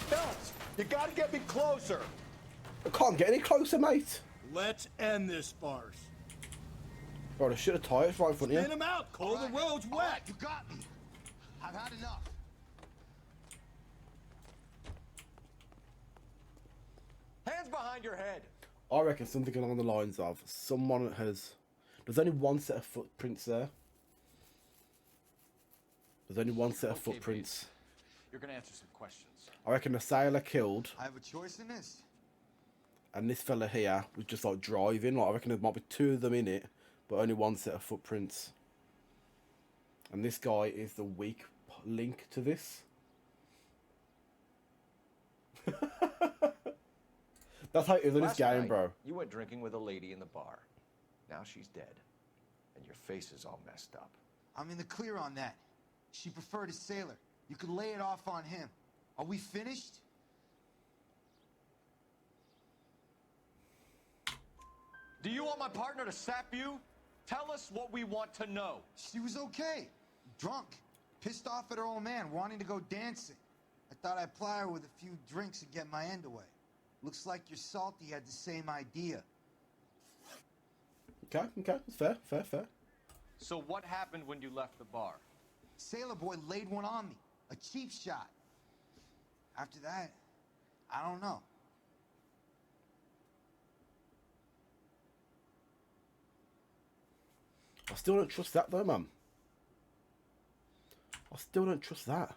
Phelps, you gotta get me closer. I can't get any closer, mate. Let's end this farce. Bro, I should have tied it right in front of Spin you. him out, Cole. The road's wet. All right, you got me. I've had enough. Hands behind your head. I reckon something along the lines of someone has... There's only one set of footprints there. There's only one set of Okay, footprints. Bates. You're gonna answer some questions. I reckon a sailor killed, I have a choice in this. and this fella here was just like driving. Like, I reckon there might be 2 of them in it, but only one set of footprints. And this guy is the weak link to this. That's how it is in this Last game, night, bro. You went drinking with a lady in the bar. Now she's dead. And your face is all messed up. I'm in the clear on that. She preferred a sailor. You could lay it off on him. Are we finished? Do you want my partner to sap you? Tell us what we want to know. She was okay. Drunk. Pissed off at her old man, wanting to go dancing. I thought I'd ply her with a few drinks and get my end away. Looks like your Salty had the same idea. Okay, it's fair. So what happened when you left the bar? Sailor boy laid one on me. A cheap shot. After that, I don't know. I still don't trust that though, man. I still don't trust that.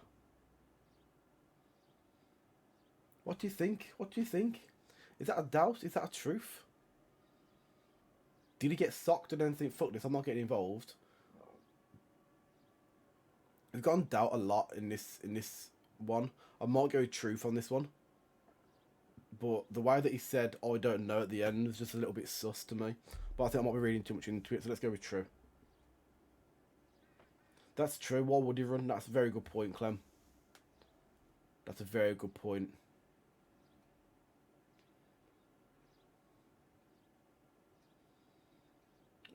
What do you think? What do you think? Is that a doubt? Is that a truth? Did he get socked and then think, fuck this, I'm not getting involved? We've gone doubt a lot in this one. I might go truth on this one. But the way that he said, oh, I don't know at the end was just a little bit sus to me. But I think I might be reading too much into it, so let's go with true. That's true. Why would he run? That's a very good point, Clem. That's a very good point.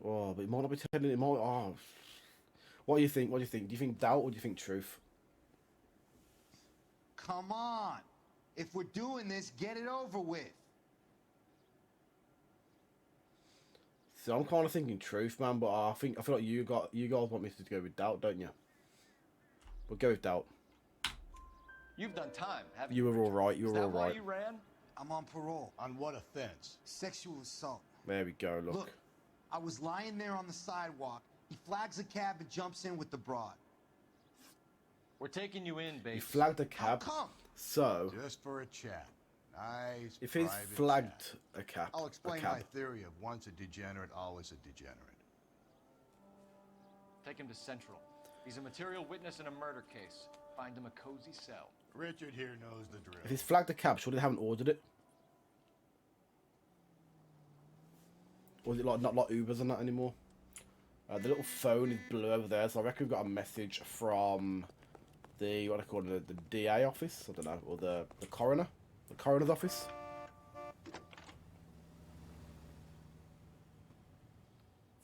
Oh, but he might not be telling it. Oh, what do you think? What do you think? Do you think doubt or do you think truth? Come on. If we're doing this, get it over with. So I'm kind of thinking truth, man. But I feel like you guys want me to go with doubt, don't you? We'll go with doubt. You've done time, haven't You you? were all right. You Is were that all why right. you ran? I'm on parole. On what offense? Sexual assault. There we go. Look. I was lying there on the sidewalk. He flags a cab and jumps in with the broad. We're taking you in, He Bates. flagged a cab. How come? So Just for a chat. Nice. If he's private flagged chat. a cab, I'll explain a cab. my theory of once a degenerate, always a degenerate. Take him to Central. He's a material witness in a murder case. Find him a cozy cell. Richard here knows the drill. If he's flagged a cab, surely they haven't ordered it. Or is it like not like Ubers and that anymore? The little phone is blue over there, so I reckon we've got a message from the, what I call it, the DA office, I don't know, or the coroner's office.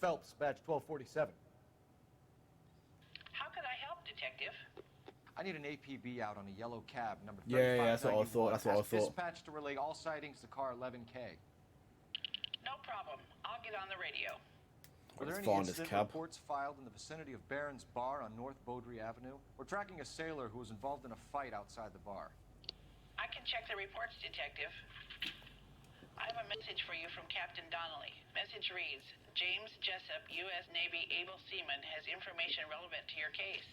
Phelps, badge 1247. How could I help, Detective? I need an APB out on a yellow cab, number 3591. Yeah, that's what I thought. That's what I Ask thought. Dispatch to relay all sightings to car 11K. No problem. I'll get on the radio. Were there Let's any find this incident cab. reports filed in the vicinity of Barron's Bar on North Beaudry Avenue? We're tracking a sailor who was involved in a fight outside the bar. I can check the reports, Detective. I have a message for you from Captain Donnelly. Message reads, James Jessup, U.S. Navy able seaman, has information relevant to your case.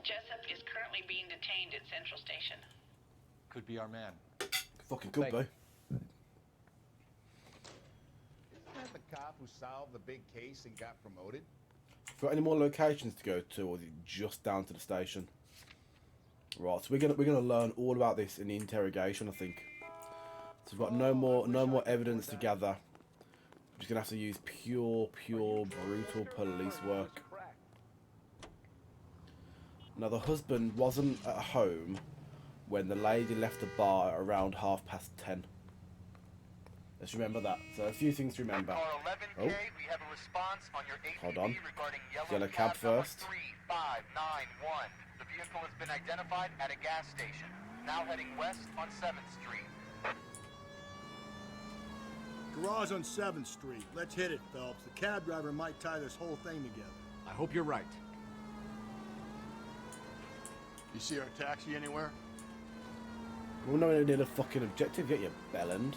Jessup is currently being detained at Central Station. Could be our man. Fucking could be. Isn't that the cop who solved the big case and got promoted? Got any more locations to go to, or is it just down to the station? Right, so we're gonna learn all about this in the interrogation, I think. So we've got no more evidence to gather. We're just gonna have to use pure brutal police work. Now the husband wasn't at home when the lady left the bar at around 10:30. Let's remember that. So a few things to remember. Oh, we have a response on your APB hold on. regarding Yellow cab first. 3591. The vehicle has been identified at a gas station. Now heading west on 7th Street. Garage on 7th Street. Let's hit it, Phelps. The cab driver might tie this whole thing together. I hope you're right. You see our taxi anywhere? We're not even near the fucking objective yet, you bellend.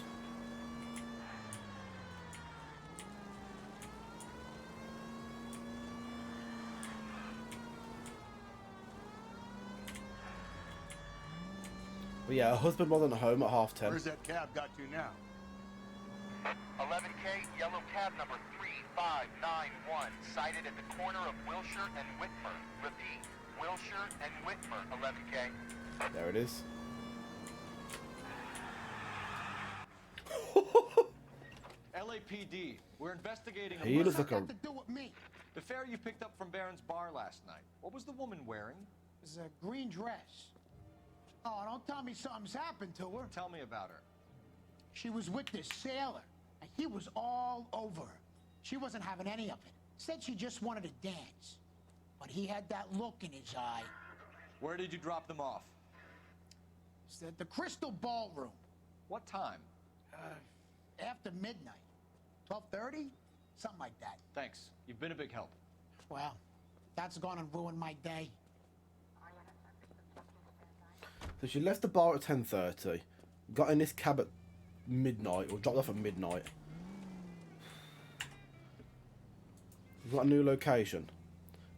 But yeah, her husband wasn't home at 10:30. Where's that cab got to now? 11K, yellow cab number 3591, sighted at the corner of Wilshire and Whitmer. Repeat, Wilshire and Whitmer, 11K. There it is. LAPD, we're investigating a He looks murder. like a... To do with me. The fare you picked up from Barron's Bar last night. What was the woman wearing? It was a green dress. Oh, don't tell me something's happened to her. Tell me about her. She was with this sailor, and he was all over her. She wasn't having any of it. Said she just wanted to dance. But he had that look in his eye. Where did you drop them off? It's at the Crystal Ballroom. What time? After midnight. 12:30? Something like that. Thanks. You've been a big help. Well, that's gonna ruin my day. So she left the bar at 10:30, got in this cab at midnight, or dropped off at midnight. We've got a new location.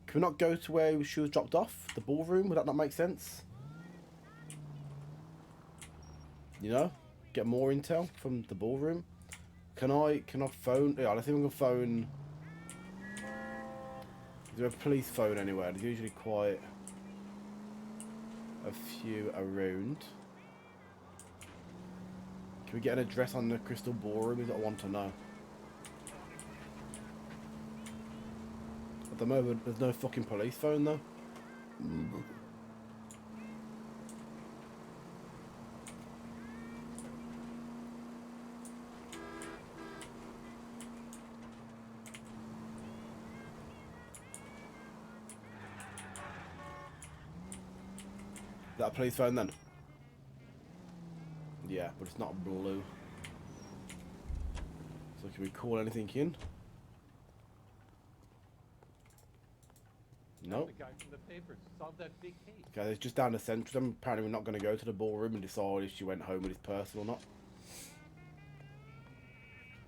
Can we not go to where she was dropped off? The ballroom? Would that not make sense? You know? Get more intel from the ballroom? Can I phone? Yeah, I think I'm gonna phone. Is there a police phone anywhere? There's usually quite a few around. Can we get an address on the Crystal Ballroom? Is what I want to know. At the moment, there's no fucking police phone though. Is that a police phone then? Yeah, but it's not blue. So can we call anything in? No. The guy from the papers solved that big case. Okay, it's just down the central. Apparently we're not going to go to the ballroom and decide if she went home with his purse or not.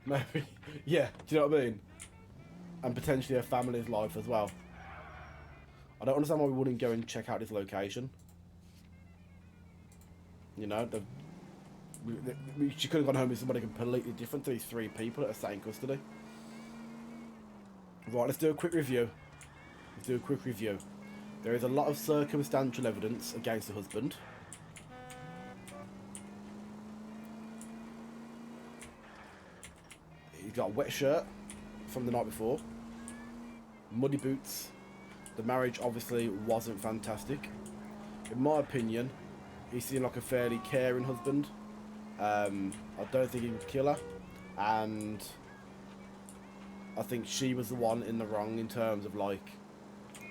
Maybe. Yeah, do you know what I mean? And potentially her family's life as well. I don't understand why we wouldn't go and check out this location. You know, She could have gone home with somebody completely different to these three people that are sat in custody. Right, let's do a quick review. There is a lot of circumstantial evidence against the husband. He's got a wet shirt from the night before, muddy boots. The marriage obviously wasn't fantastic. In my opinion, he seemed like a fairly caring husband. I don't think he would kill her, and I think she was the one in the wrong in terms of, like,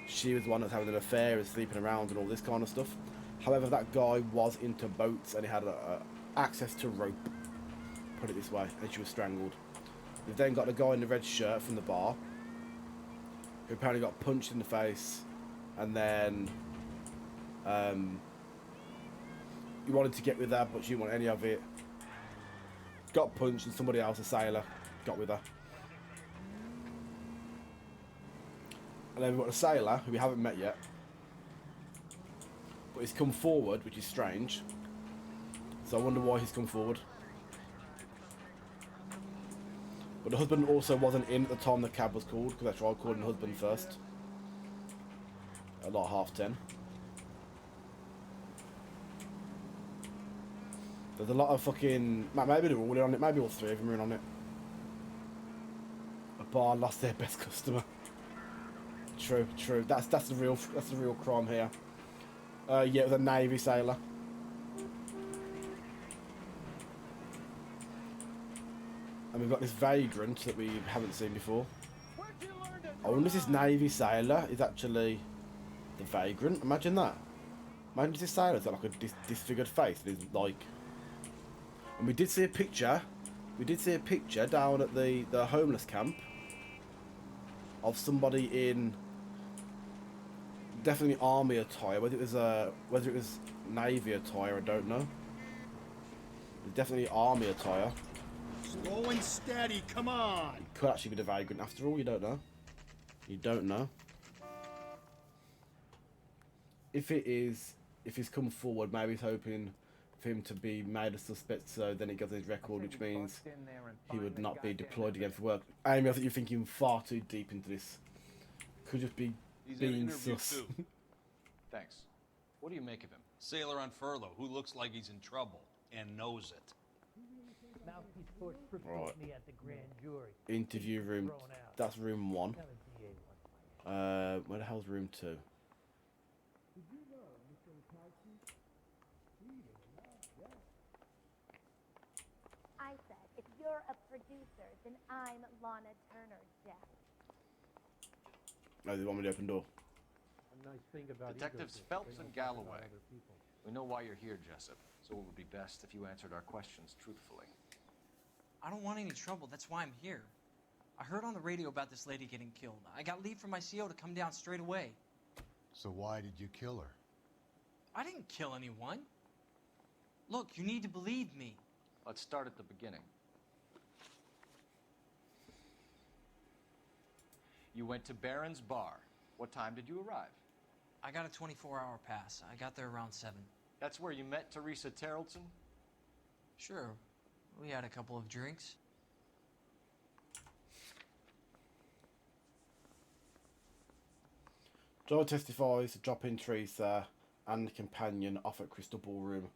she was the one that's having an affair and sleeping around and all this kind of stuff. However, that guy was into boats and he had access to rope, put it this way, and she was strangled. We've then got the guy in the red shirt from the bar, who apparently got punched in the face, and then he wanted to get with her, but she didn't want any of it. Got punched, and somebody else, a sailor, got with her. And then we've got a sailor, who we haven't met yet, but he's come forward, which is strange. So I wonder why he's come forward. But the husband also wasn't in at the time the cab was called, because that's why I called the husband first. At like 10:30. There's a lot of fucking... Maybe they're all in on it, maybe all three of them are in on it. A bar lost their best customer. True. That's the real crime here. Yeah, it was a Navy sailor. And we've got this vagrant that we haven't seen before. I wonder if this Navy sailor is actually the vagrant. Imagine that. Imagine this sailor's got like a disfigured face. It's like... And we did see a picture. Down at the homeless camp of somebody in definitely army attire. Whether it was Navy attire, I don't know. It's definitely army attire. Slow and steady, come on! It could actually be the vagrant after all, you don't know. If he's come forward, maybe he's hoping for him to be made a suspect, so then it goes on his record, which means he would not be deployed again for work. Amy, I think you're thinking far too deep into this. Could just be being sus. Thanks. What do you make of him? Sailor on furlough who looks like he's in trouble and knows it. Right. Interview room. That's room 1. Where the hell's room 2? I said, if you're a producer, then I'm Lana Turner, Jeff. Oh, they want me to open door. A nice thing about Detectives Phelps and Galloway. We know why you're here, Jessup, so it would be best if you answered our questions truthfully. I don't want any trouble. That's why I'm here. I heard on the radio about this lady getting killed. I got leave from my CO to come down straight away. So why did you kill her? I didn't kill anyone. Look, you need to believe me. Let's start at the beginning. You went to Barron's Bar. What time did you arrive? I got a 24-hour pass. I got there around 7. That's where you met Teresa Terrellson? Sure. We had a couple of drinks. Joel testifies to dropping Teresa and the companion off at Crystal Ballroom.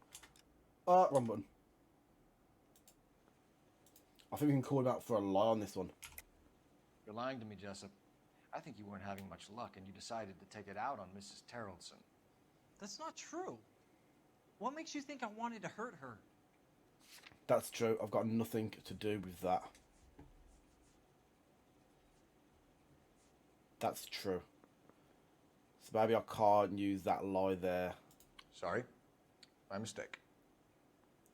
Wrong button. I think we can call him out for a lie on this one. You're lying to me, Jessup. I think you weren't having much luck and you decided to take it out on Mrs. Terrellson. That's not true. What makes you think I wanted to hurt her? That's true. I've got nothing to do with that. That's true. So maybe I can't use that lie there. Sorry. My mistake.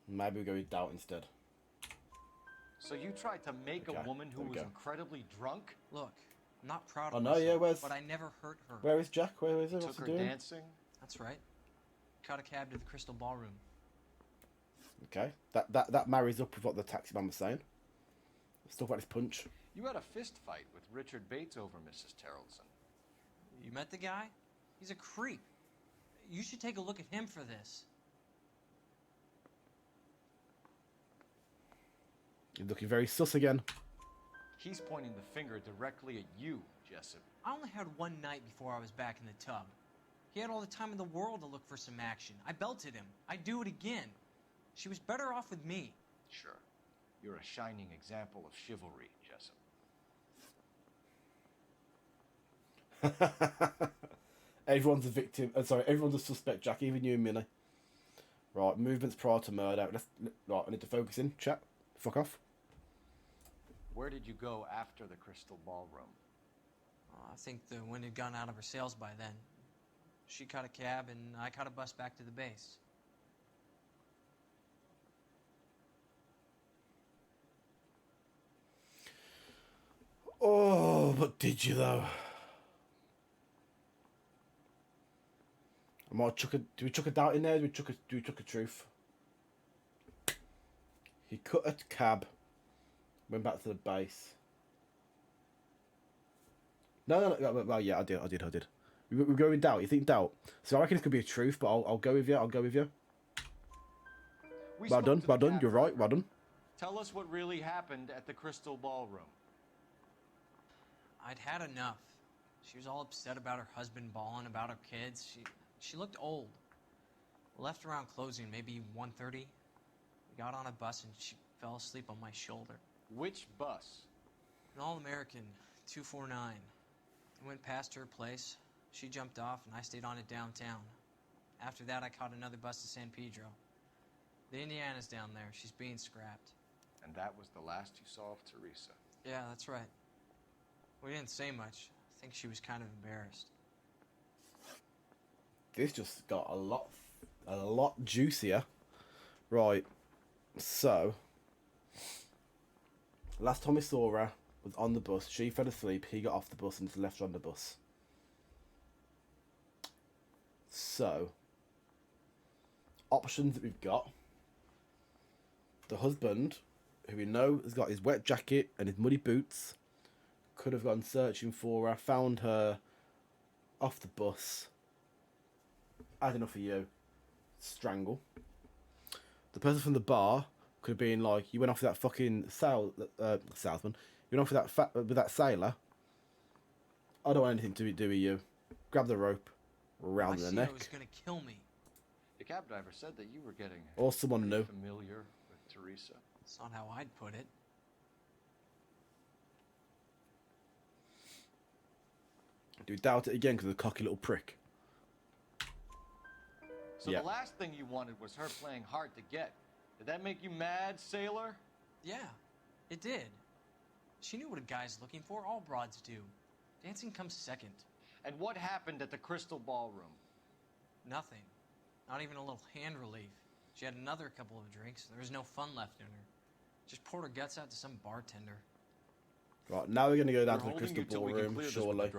Maybe we go with doubt instead. So you tried to make a woman who was incredibly drunk? Look, I'm not proud Oh of no, myself, yeah, where's... but I never hurt her. Where is Jack? Where is he? What's Took he her doing? dancing? That's right. Caught a cab to the Crystal Ballroom. Okay, that marries up with what the taxi man was saying. Let's talk about this punch. You had a fist fight with Richard Bates over Mrs. Terrellson. You met the guy? He's a creep. You should take a look at him for this. He's looking very sus again. He's pointing the finger directly at you, Jessup. I only had one night before I was back in the tub. He had all the time in the world to look for some action. I belted him. I'd do it again. She was better off with me. Sure. You're a shining example of chivalry, Jessup. Everyone's a victim. Sorry, everyone's a suspect, Jack. Even you and Minnie. Right, movements prior to murder. Right, I need to focus in. Chat. Fuck off. Where did you go after the Crystal Ballroom? I think the wind had gone out of her sails by then. She caught a cab, and I caught a bus back to the base. Oh, but did you though? I might chuck a. Do we chuck a doubt in there? Do we chuck a truth? He cut a cab. Went back to the base. No. Well, yeah, I did. We go with doubt. You think doubt? So I reckon it could be a truth, but I'll go with you. I'll go with you. Well done. You're right. Well done. Tell us what really happened at the Crystal Ballroom. I'd had enough. She was all upset about her husband bawling about her kids. She looked old. Left around closing, maybe 1:30. We got on a bus and she fell asleep on my shoulder. Which bus? An All-American, 249. I went past her place. She jumped off and I stayed on it downtown. After that, I caught another bus to San Pedro. The Indiana's down there. She's being scrapped. And that was the last you saw of Teresa. Yeah, that's right. We didn't say much. I think she was kind of embarrassed. This just got a lot juicier. Right. So, last time we saw her was on the bus. She fell asleep. He got off the bus and just left her on the bus. So, options that we've got. The husband, who we know has got his wet jacket and his muddy boots, could have gone searching for her, found her off the bus, had enough of you, strangle. The person from the bar could have been like, you went off with that fucking salesman, you went off with that sailor, I don't want anything to do with you. Grab the rope, round the neck. My CO was gonna kill me. The cab driver said that you were getting Or someone new. familiar with Teresa. That's not how I'd put it. Do we doubt it again because of the cocky little prick? So the last thing you wanted was her playing hard to get. Did that make you mad, sailor? Yeah, it did. She knew what a guy's looking for. All broads do. Dancing comes second. And what happened at the Crystal Ballroom? Nothing. Not even a little hand relief. She had another couple of drinks. There was no fun left in her. Just poured her guts out to some bartender. Right, now we're going to go down to the Crystal Ballroom, surely.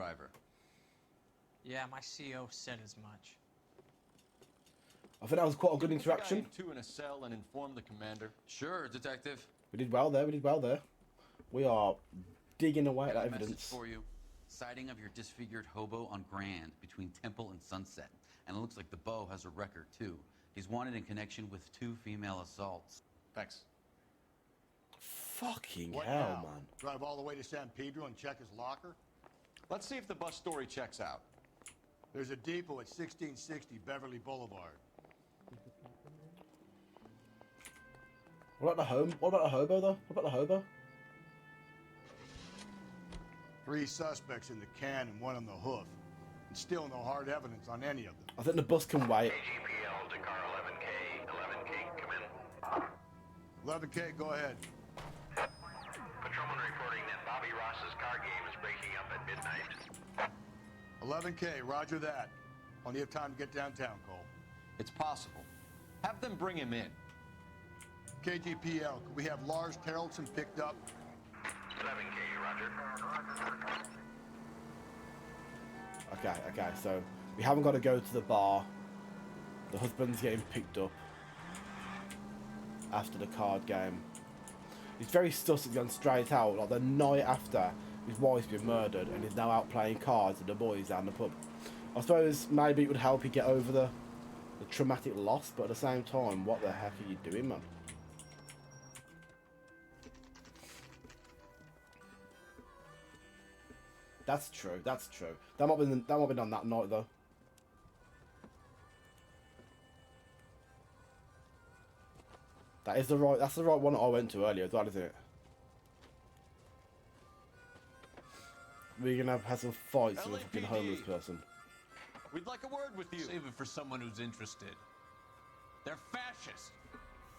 Yeah, my CO said as much. I think that was quite a good interaction. Two in a cell and inform the commander. Sure, detective. We did well there, We are digging away at that Message evidence. for you. Sighting of your disfigured hobo on Grand between Temple and Sunset. And it looks like the beau has a record, too. He's wanted in connection with 2 female assaults. Thanks. Fucking What hell, now? man. Drive all the way to San Pedro and check his locker? Let's see if the bus story checks out. There's a depot at 1660 Beverly Boulevard. What about the home? What about the hobo, though? What about the hobo? 3 suspects in the can and 1 on the hoof. And still no hard evidence on any of them. I think the bus can wait. KGPL to car 11K. 11K, come in. 11K, go ahead. Patrolman reporting that Bobby Ross's car game is breaking up at midnight. 11K, roger that. Plenty of time to get downtown, Cole. It's possible. Have them bring him in. KGPL, could we have Lars Terrelson picked up? 11K, roger. Okay, so we haven't got to go to the bar. The husband's getting picked up after the card game. He's very sus at gone straight out, like the night after his wife's been murdered, and he's now out playing cards with the boys down the pub. I suppose maybe it would help you get over the traumatic loss, but at the same time, what the heck are you doing, man? That's true. That's true. That might have been on that night though. That's the right one that I went to earlier as well, isn't it? We're gonna have some fights with a fucking homeless person. We'd like a word with you. Save it for someone who's interested. They're fascists.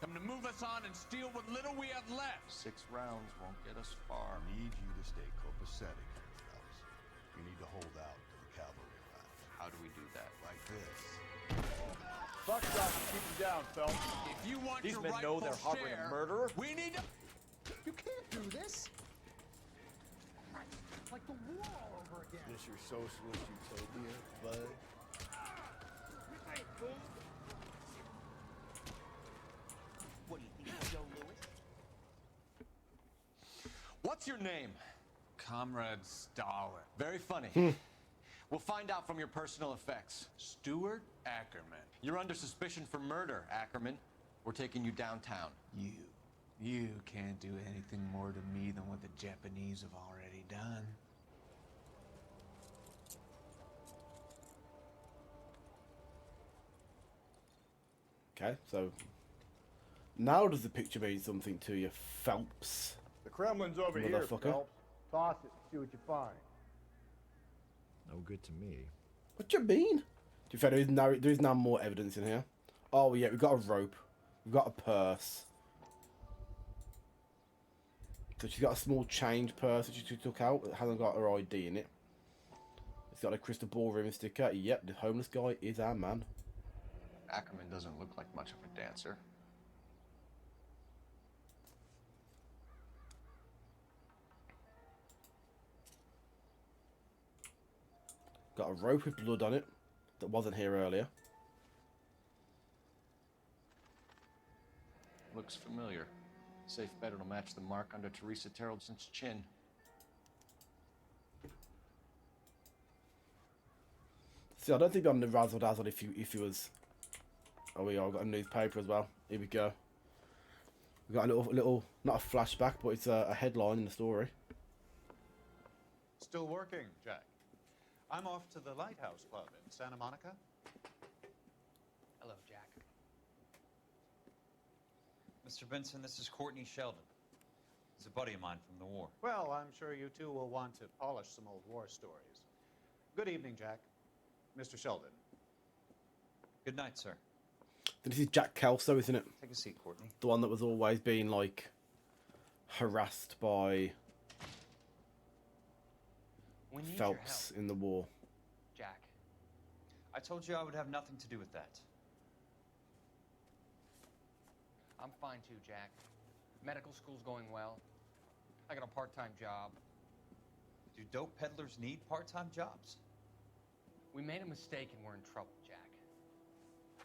Come to move us on and steal what little we have left. 6 rounds won't get us far. I need you to stay copacetic, Phelps. You need to hold out till the cavalry arrive. How do we do that? Like this. Buckshot, keep him down, Phelps. If you want These your men know they're rightful harboring share, a murderer. we need to... You can't do this. Like the war all over again. This your socialist utopia, bud? What do you think, Joe Louis? What's your name? Comrade Stalin. Very funny. We'll find out from your personal effects. Stuart Ackerman. You're under suspicion for murder, Ackerman. We're taking you downtown. You can't do anything more to me than what the Japanese have already done. Okay, so now does the picture mean something to you, Phelps? The Kremlin's over here, Motherfucker. Phelps. Toss it, see what you find. No good to me. What do you mean? To be fair, there is now more evidence in here. Oh yeah, we've got a rope. We've got a purse. So she's got a small change purse that she took out. It hasn't got her ID in it. It's got a crystal ballroom sticker. Yep, the homeless guy is our man. Ackerman doesn't look like much of a dancer. Got a rope with blood on it that wasn't here earlier. Looks familiar. Safe bet it'll match the mark under Teresa Terrelson's chin. See, I don't think I'm the razzle dazzle if he was. Oh, we all got a newspaper as well. Here we go. We got a little, not a flashback, but it's a headline in the story. Still working, Jack. I'm off to the Lighthouse Club in Santa Monica. Hello, Jack. Mr. Benson, this is Courtney Sheldon. He's a buddy of mine from the war. Well, I'm sure you two will want to polish some old war stories. Good evening, Jack. Mr. Sheldon. Good night, sir. This is Jack Kelso, isn't it? Take a seat, Courtney. The one that was always being, like, harassed by We need Phelps your help, in the war. Jack. I told you I would have nothing to do with that. I'm fine too, Jack. Medical school's going well. I got a part-time job. Do dope peddlers need part-time jobs? We made a mistake and we're in trouble, Jack.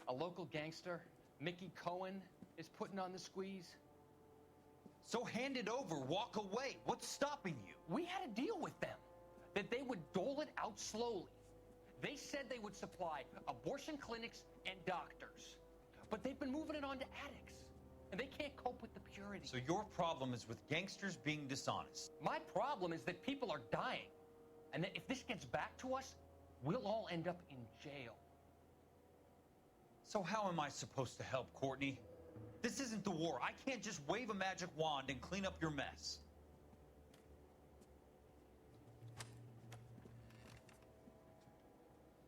A local gangster, Mickey Cohen, is putting on the squeeze. So hand it over, walk away. What's stopping you? We had a deal with them that they would dole it out slowly. They said they would supply abortion clinics and doctors, but they've been moving it on to addicts, and they can't cope with the purity. So your problem is with gangsters being dishonest. My problem is that people are dying, and that if this gets back to us, we'll all end up in jail. So how am I supposed to help, Courtney? This isn't the war. I can't just wave a magic wand and clean up your mess.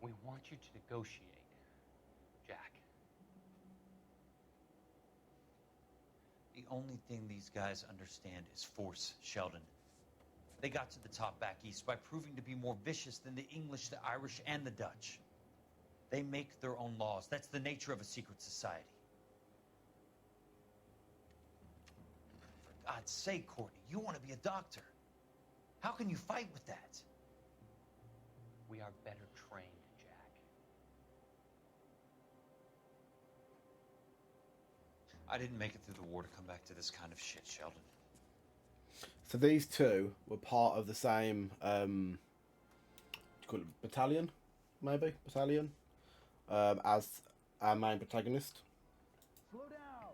We want you to negotiate, Jack. The only thing these guys understand is force, Sheldon. They got to the top back east by proving to be more vicious than the English, the Irish, and the Dutch. They make their own laws. That's the nature of a secret society. For God's sake, Courtney, you want to be a doctor. How can you fight with that? We are better trained, Jack. I didn't make it through the war to come back to this kind of shit, Sheldon. So these two were part of the same what do you call it, battalion, maybe? Battalion? As our main protagonist. Slow down.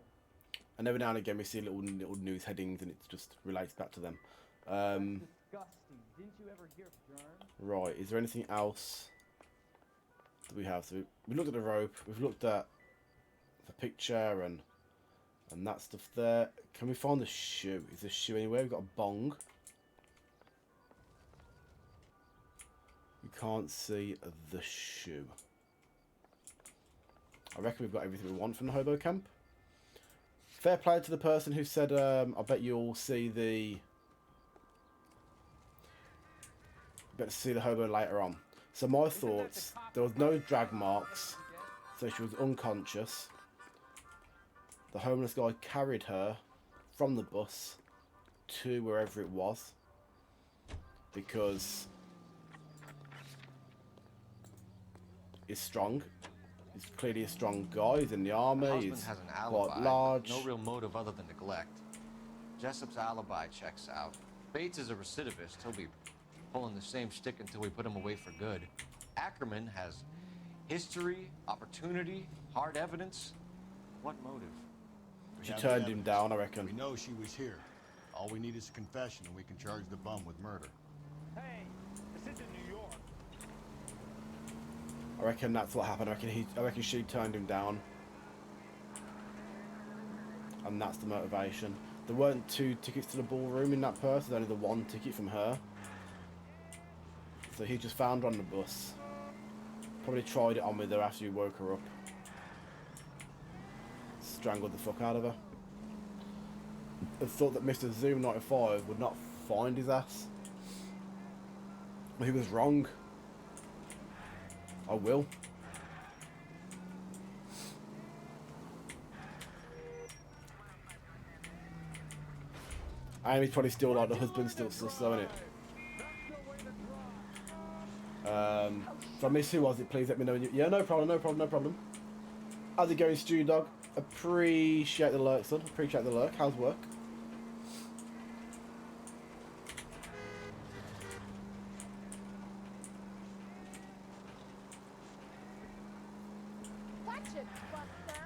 And every now and again we see little news headings and it just relates back to them. Disgusting. Didn't you ever hear of germs? Right, is there anything else that we have? So we looked at the rope, we've looked at the picture and that stuff there. Can we find the shoe? Is the shoe anywhere? We've got a bong. You can't see the shoe. I reckon we've got everything we want from the hobo camp. Fair play to the person who said, I bet you'll see the... better see the hobo later on. So my thoughts, there was no drag marks, so she was unconscious. The homeless guy carried her from the bus to wherever it was, because he's strong. He's clearly a strong guy. He's in the army. The husband He's has an quite alibi, large. no real motive other than neglect. Jessup's alibi checks out. Bates is a recidivist. He'll be pulling the same shtick until we put him away for good. Ackerman has history, opportunity, hard evidence. What motive? She turned him down, I reckon. We know she was here. All we need is a confession, and we can charge the bum with murder. Hey, this isn't New York. I reckon that's what happened. I reckon she turned him down, and that's the motivation. There weren't 2 tickets to the ballroom in that purse. There's only the 1 ticket from her. So he just found her on the bus. Probably tried it on with her after he woke her up. Strangled the fuck out of her. And thought that Mr. Zoom 95 would not find his ass. Well, he was wrong. I will. Amy's probably still like the husband still slow, isn't it? If I miss who was it, please let me know. Yeah, no problem. How's it going, Stew Dog? Appreciate the lurk, son. Appreciate the lurk. How's work? Watch it, Buster.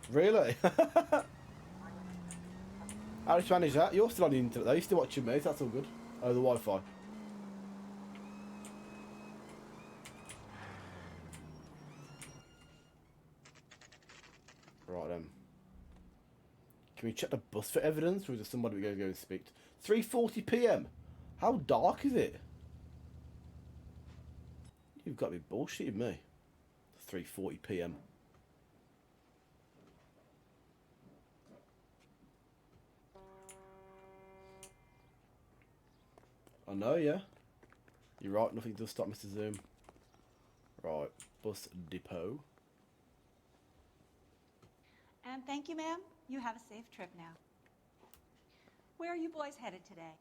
Really? How did you manage that? You're still on the internet though. You're still watching me, so that's all good. Oh, the Wi-Fi. Right then. Can we check the bus for evidence, or is there somebody we're going to go and speak to? 3:40 PM. How dark is it? You've got to be bullshitting me. 3:40 PM. I know, yeah. You're right, nothing does stop Mr. Zoom. Right, bus depot. And thank you, ma'am. You have a safe trip now. Where are you boys headed today?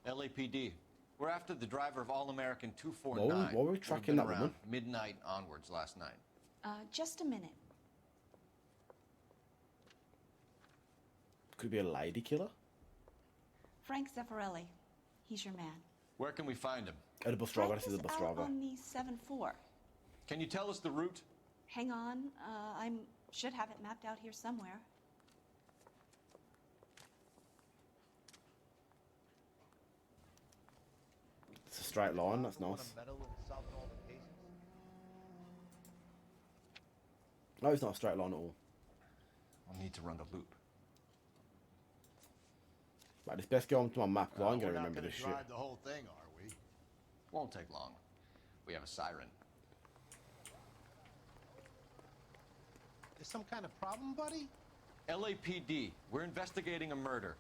LAPD. We're after the driver of All-American 249. What were we tracking that woman? Midnight onwards last night. Just a minute. Could it be a lady killer? Frank Zeffirelli. He's your man. Where can we find him? The bus driver. This is the bus driver. On the 7-4. Can you tell us the route? Hang on. I should have it mapped out here somewhere. It's a straight line. That's nice. No, it's not a straight line at all. I'll need to run the loop. Right, it's best go onto my map because I'm going to remember this shit. We're not going to drive the whole thing, are we? Won't take long. We have a siren. There's some kind of problem, buddy? LAPD. We're investigating a murder.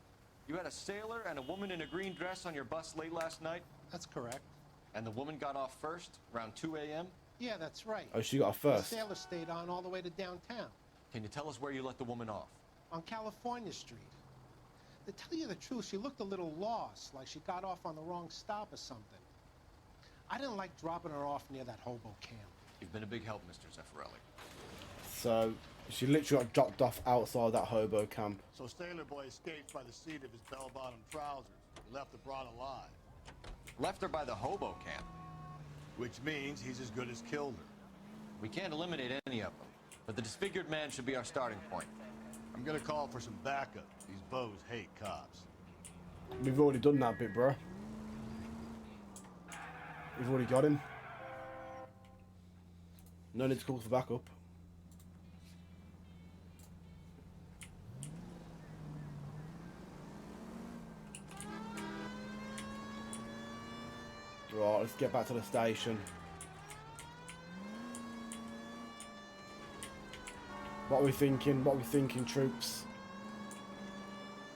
You had a sailor and a woman in a green dress on your bus late last night? That's correct. And the woman got off first, around 2 a.m.? Yeah, that's right. Oh, she got off first. The sailor stayed on all the way to downtown. Can you tell us where you let the woman off? On California Street. To tell you the truth, she looked a little lost, like she got off on the wrong stop or something. I didn't like dropping her off near that hobo camp. You've been a big help, Mr. Zeffirelli. So, she literally got dropped off outside that hobo camp. So Sailor Boy escaped by the seat of his bell-bottom trousers. He left the broad alive. Left her by the hobo camp. Which means he's as good as killed her. We can't eliminate any of them, But the disfigured man should be our starting point. I'm gonna call for some backup. These bows hate cops. We've already done that bit, bro. We've already got him. No need to call for backup. Right, let's get back to the station. What are we thinking? What are we thinking, troops?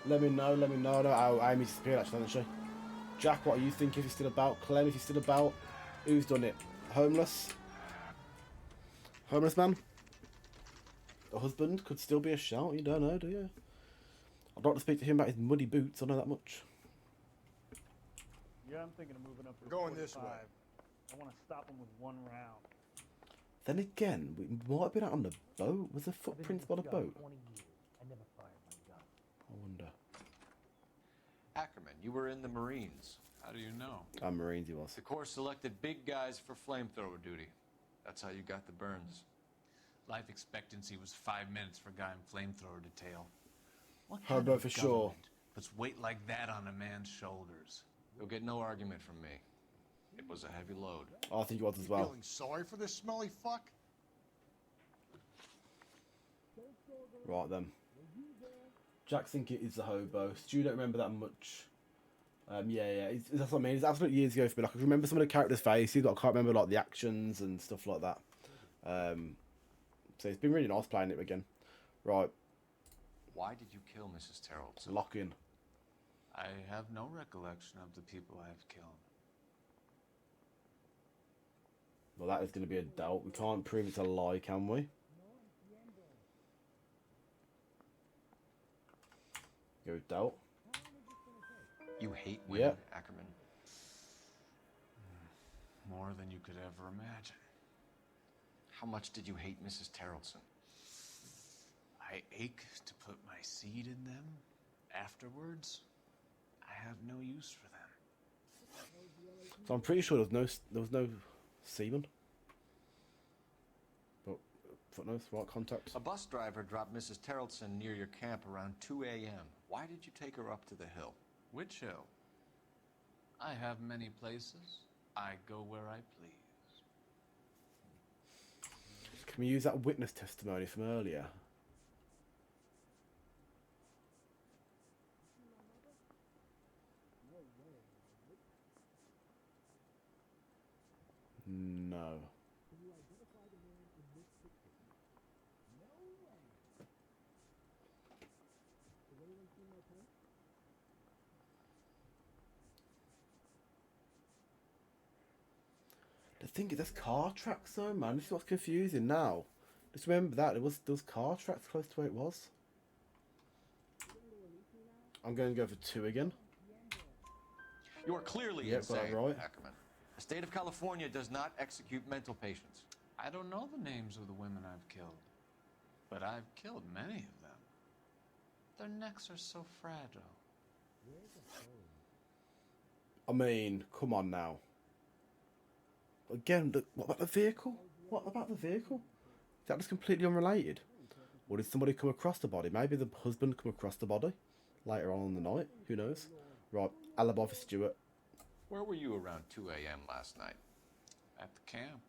Let me know, let me know. No, Amy's disappeared actually, hasn't she? Jack, what are you thinking if he's still about? Clem, if he's still about? Who's done it? Homeless? Homeless man? A husband could still be a shout, you don't know, do you? I'd like to speak to him about his muddy boots, I know that much. Yeah, I'm thinking of moving up to We're going this way. I want to stop him with one round. Then again, we might have been out on the boat. Was there footprints by the boat? 20 years. I never fired my gun. I wonder. Ackerman, you were in the Marines. How do you know? Marines he was. The Corps selected big guys for flamethrower duty. That's how you got the burns. Life expectancy was 5 minutes for a guy in flamethrower detail. What Hobo kind of for sure. government puts weight like that on a man's shoulders? You'll get no argument from me. It was a heavy load. Oh, I think it was as well. Feeling sorry for this smelly fuck? Right then. Jack think it is the hobo. Stu don't remember that much. Yeah. That's what I mean. It's absolute years ago for me. Like, I can remember some of the characters' faces, but I can't remember like the actions and stuff like that. So it's been really nice playing it again. Right. Why did you kill Mrs. Terrell? Lock in. I have no recollection of the people I have killed. Well, that is going to be a doubt. We can't prove it's a lie, can we? Go with doubt. You hate women, Yep. Ackerman. More than you could ever imagine. How much did you hate Mrs. Terrellson? I ache to put my seed in them. Afterwards, I have no use for them. So I'm pretty sure there was no semen. But footnotes, right contact. A bus driver dropped Mrs. Terrellson near your camp around 2 a.m. Why did you take her up to the hill? Which hill? I have many places. I go where I please. Can we use that witness testimony from earlier? No. The thing is, there's car tracks though, man. This is what's confusing now. Just remember that there was car tracks close to where it was. I'm going to go for 2 again. You are clearly Yep, got it insane, right. Ackerman. The state of California does not execute mental patients. I don't know the names of the women I've killed, but I've killed many of them. Their necks are so fragile. I mean, come on now. Again, what about the vehicle? What about the vehicle? Is that just completely unrelated? Or did somebody come across the body? Maybe the husband come across the body later on in the night. Who knows? Right, alibi for Stuart. Where were you around 2 a.m. last night? At the camp.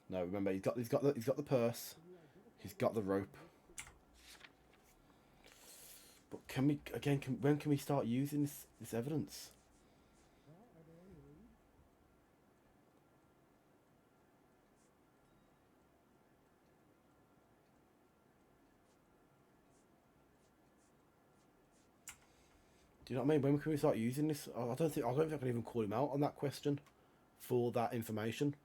No, remember he's got the purse. He's got the rope. But can we again? When can we start using this evidence? Do you know what I mean? When can we start using this? I don't think I can even call him out on that question for that information.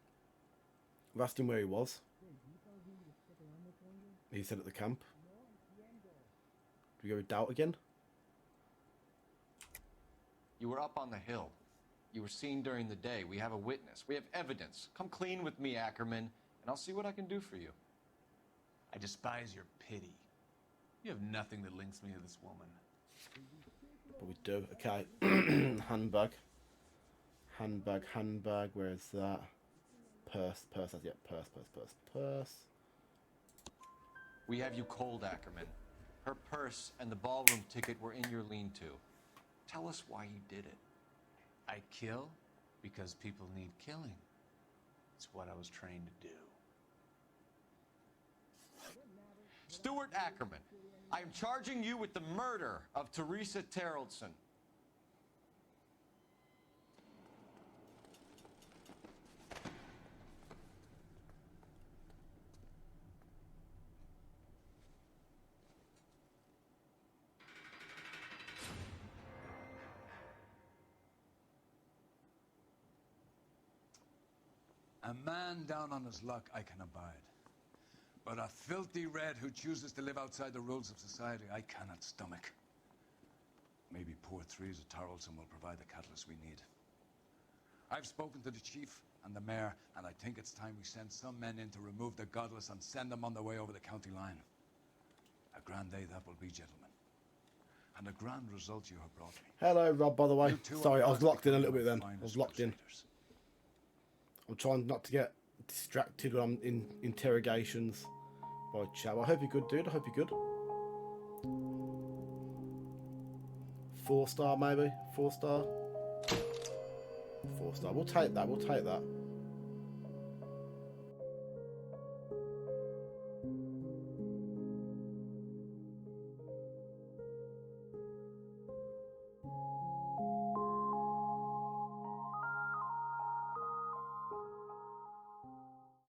We asked him where he was. He said at the camp. Do we go with doubt again? You were up on the hill. You were seen during the day. We have a witness. We have evidence. Come clean with me, Ackerman, and I'll see what I can do for you. I despise your pity. You have nothing that links me to this woman. But we do. Okay. Handbag. Handbag, where is that? Purse, yeah, purse. We have you cold, Ackerman. Her purse and the ballroom ticket were in your lean-to. Tell us why you did it. I kill because people need killing. It's what I was trained to do. Stuart Ackerman, I am charging you with the murder of Teresa Terrellson. A man down on his luck I can abide. But a filthy red who chooses to live outside the rules of society, I cannot stomach. Maybe poor Teresa Tarleton will provide the catalyst we need. I've spoken to the chief and the mayor, and I think it's time we send some men in to remove the godless and send them on their way over the county line. A grand day that will be, gentlemen. And a grand result you have brought me. Hello, Rob, by the way. Sorry, I was locked in a little bit then. I was locked in. I'm trying not to get distracted when I'm in interrogations by chat. I hope you're good, dude. I hope you're good. 4-star, maybe? 4-star? 4-star. We'll take that. We'll take that.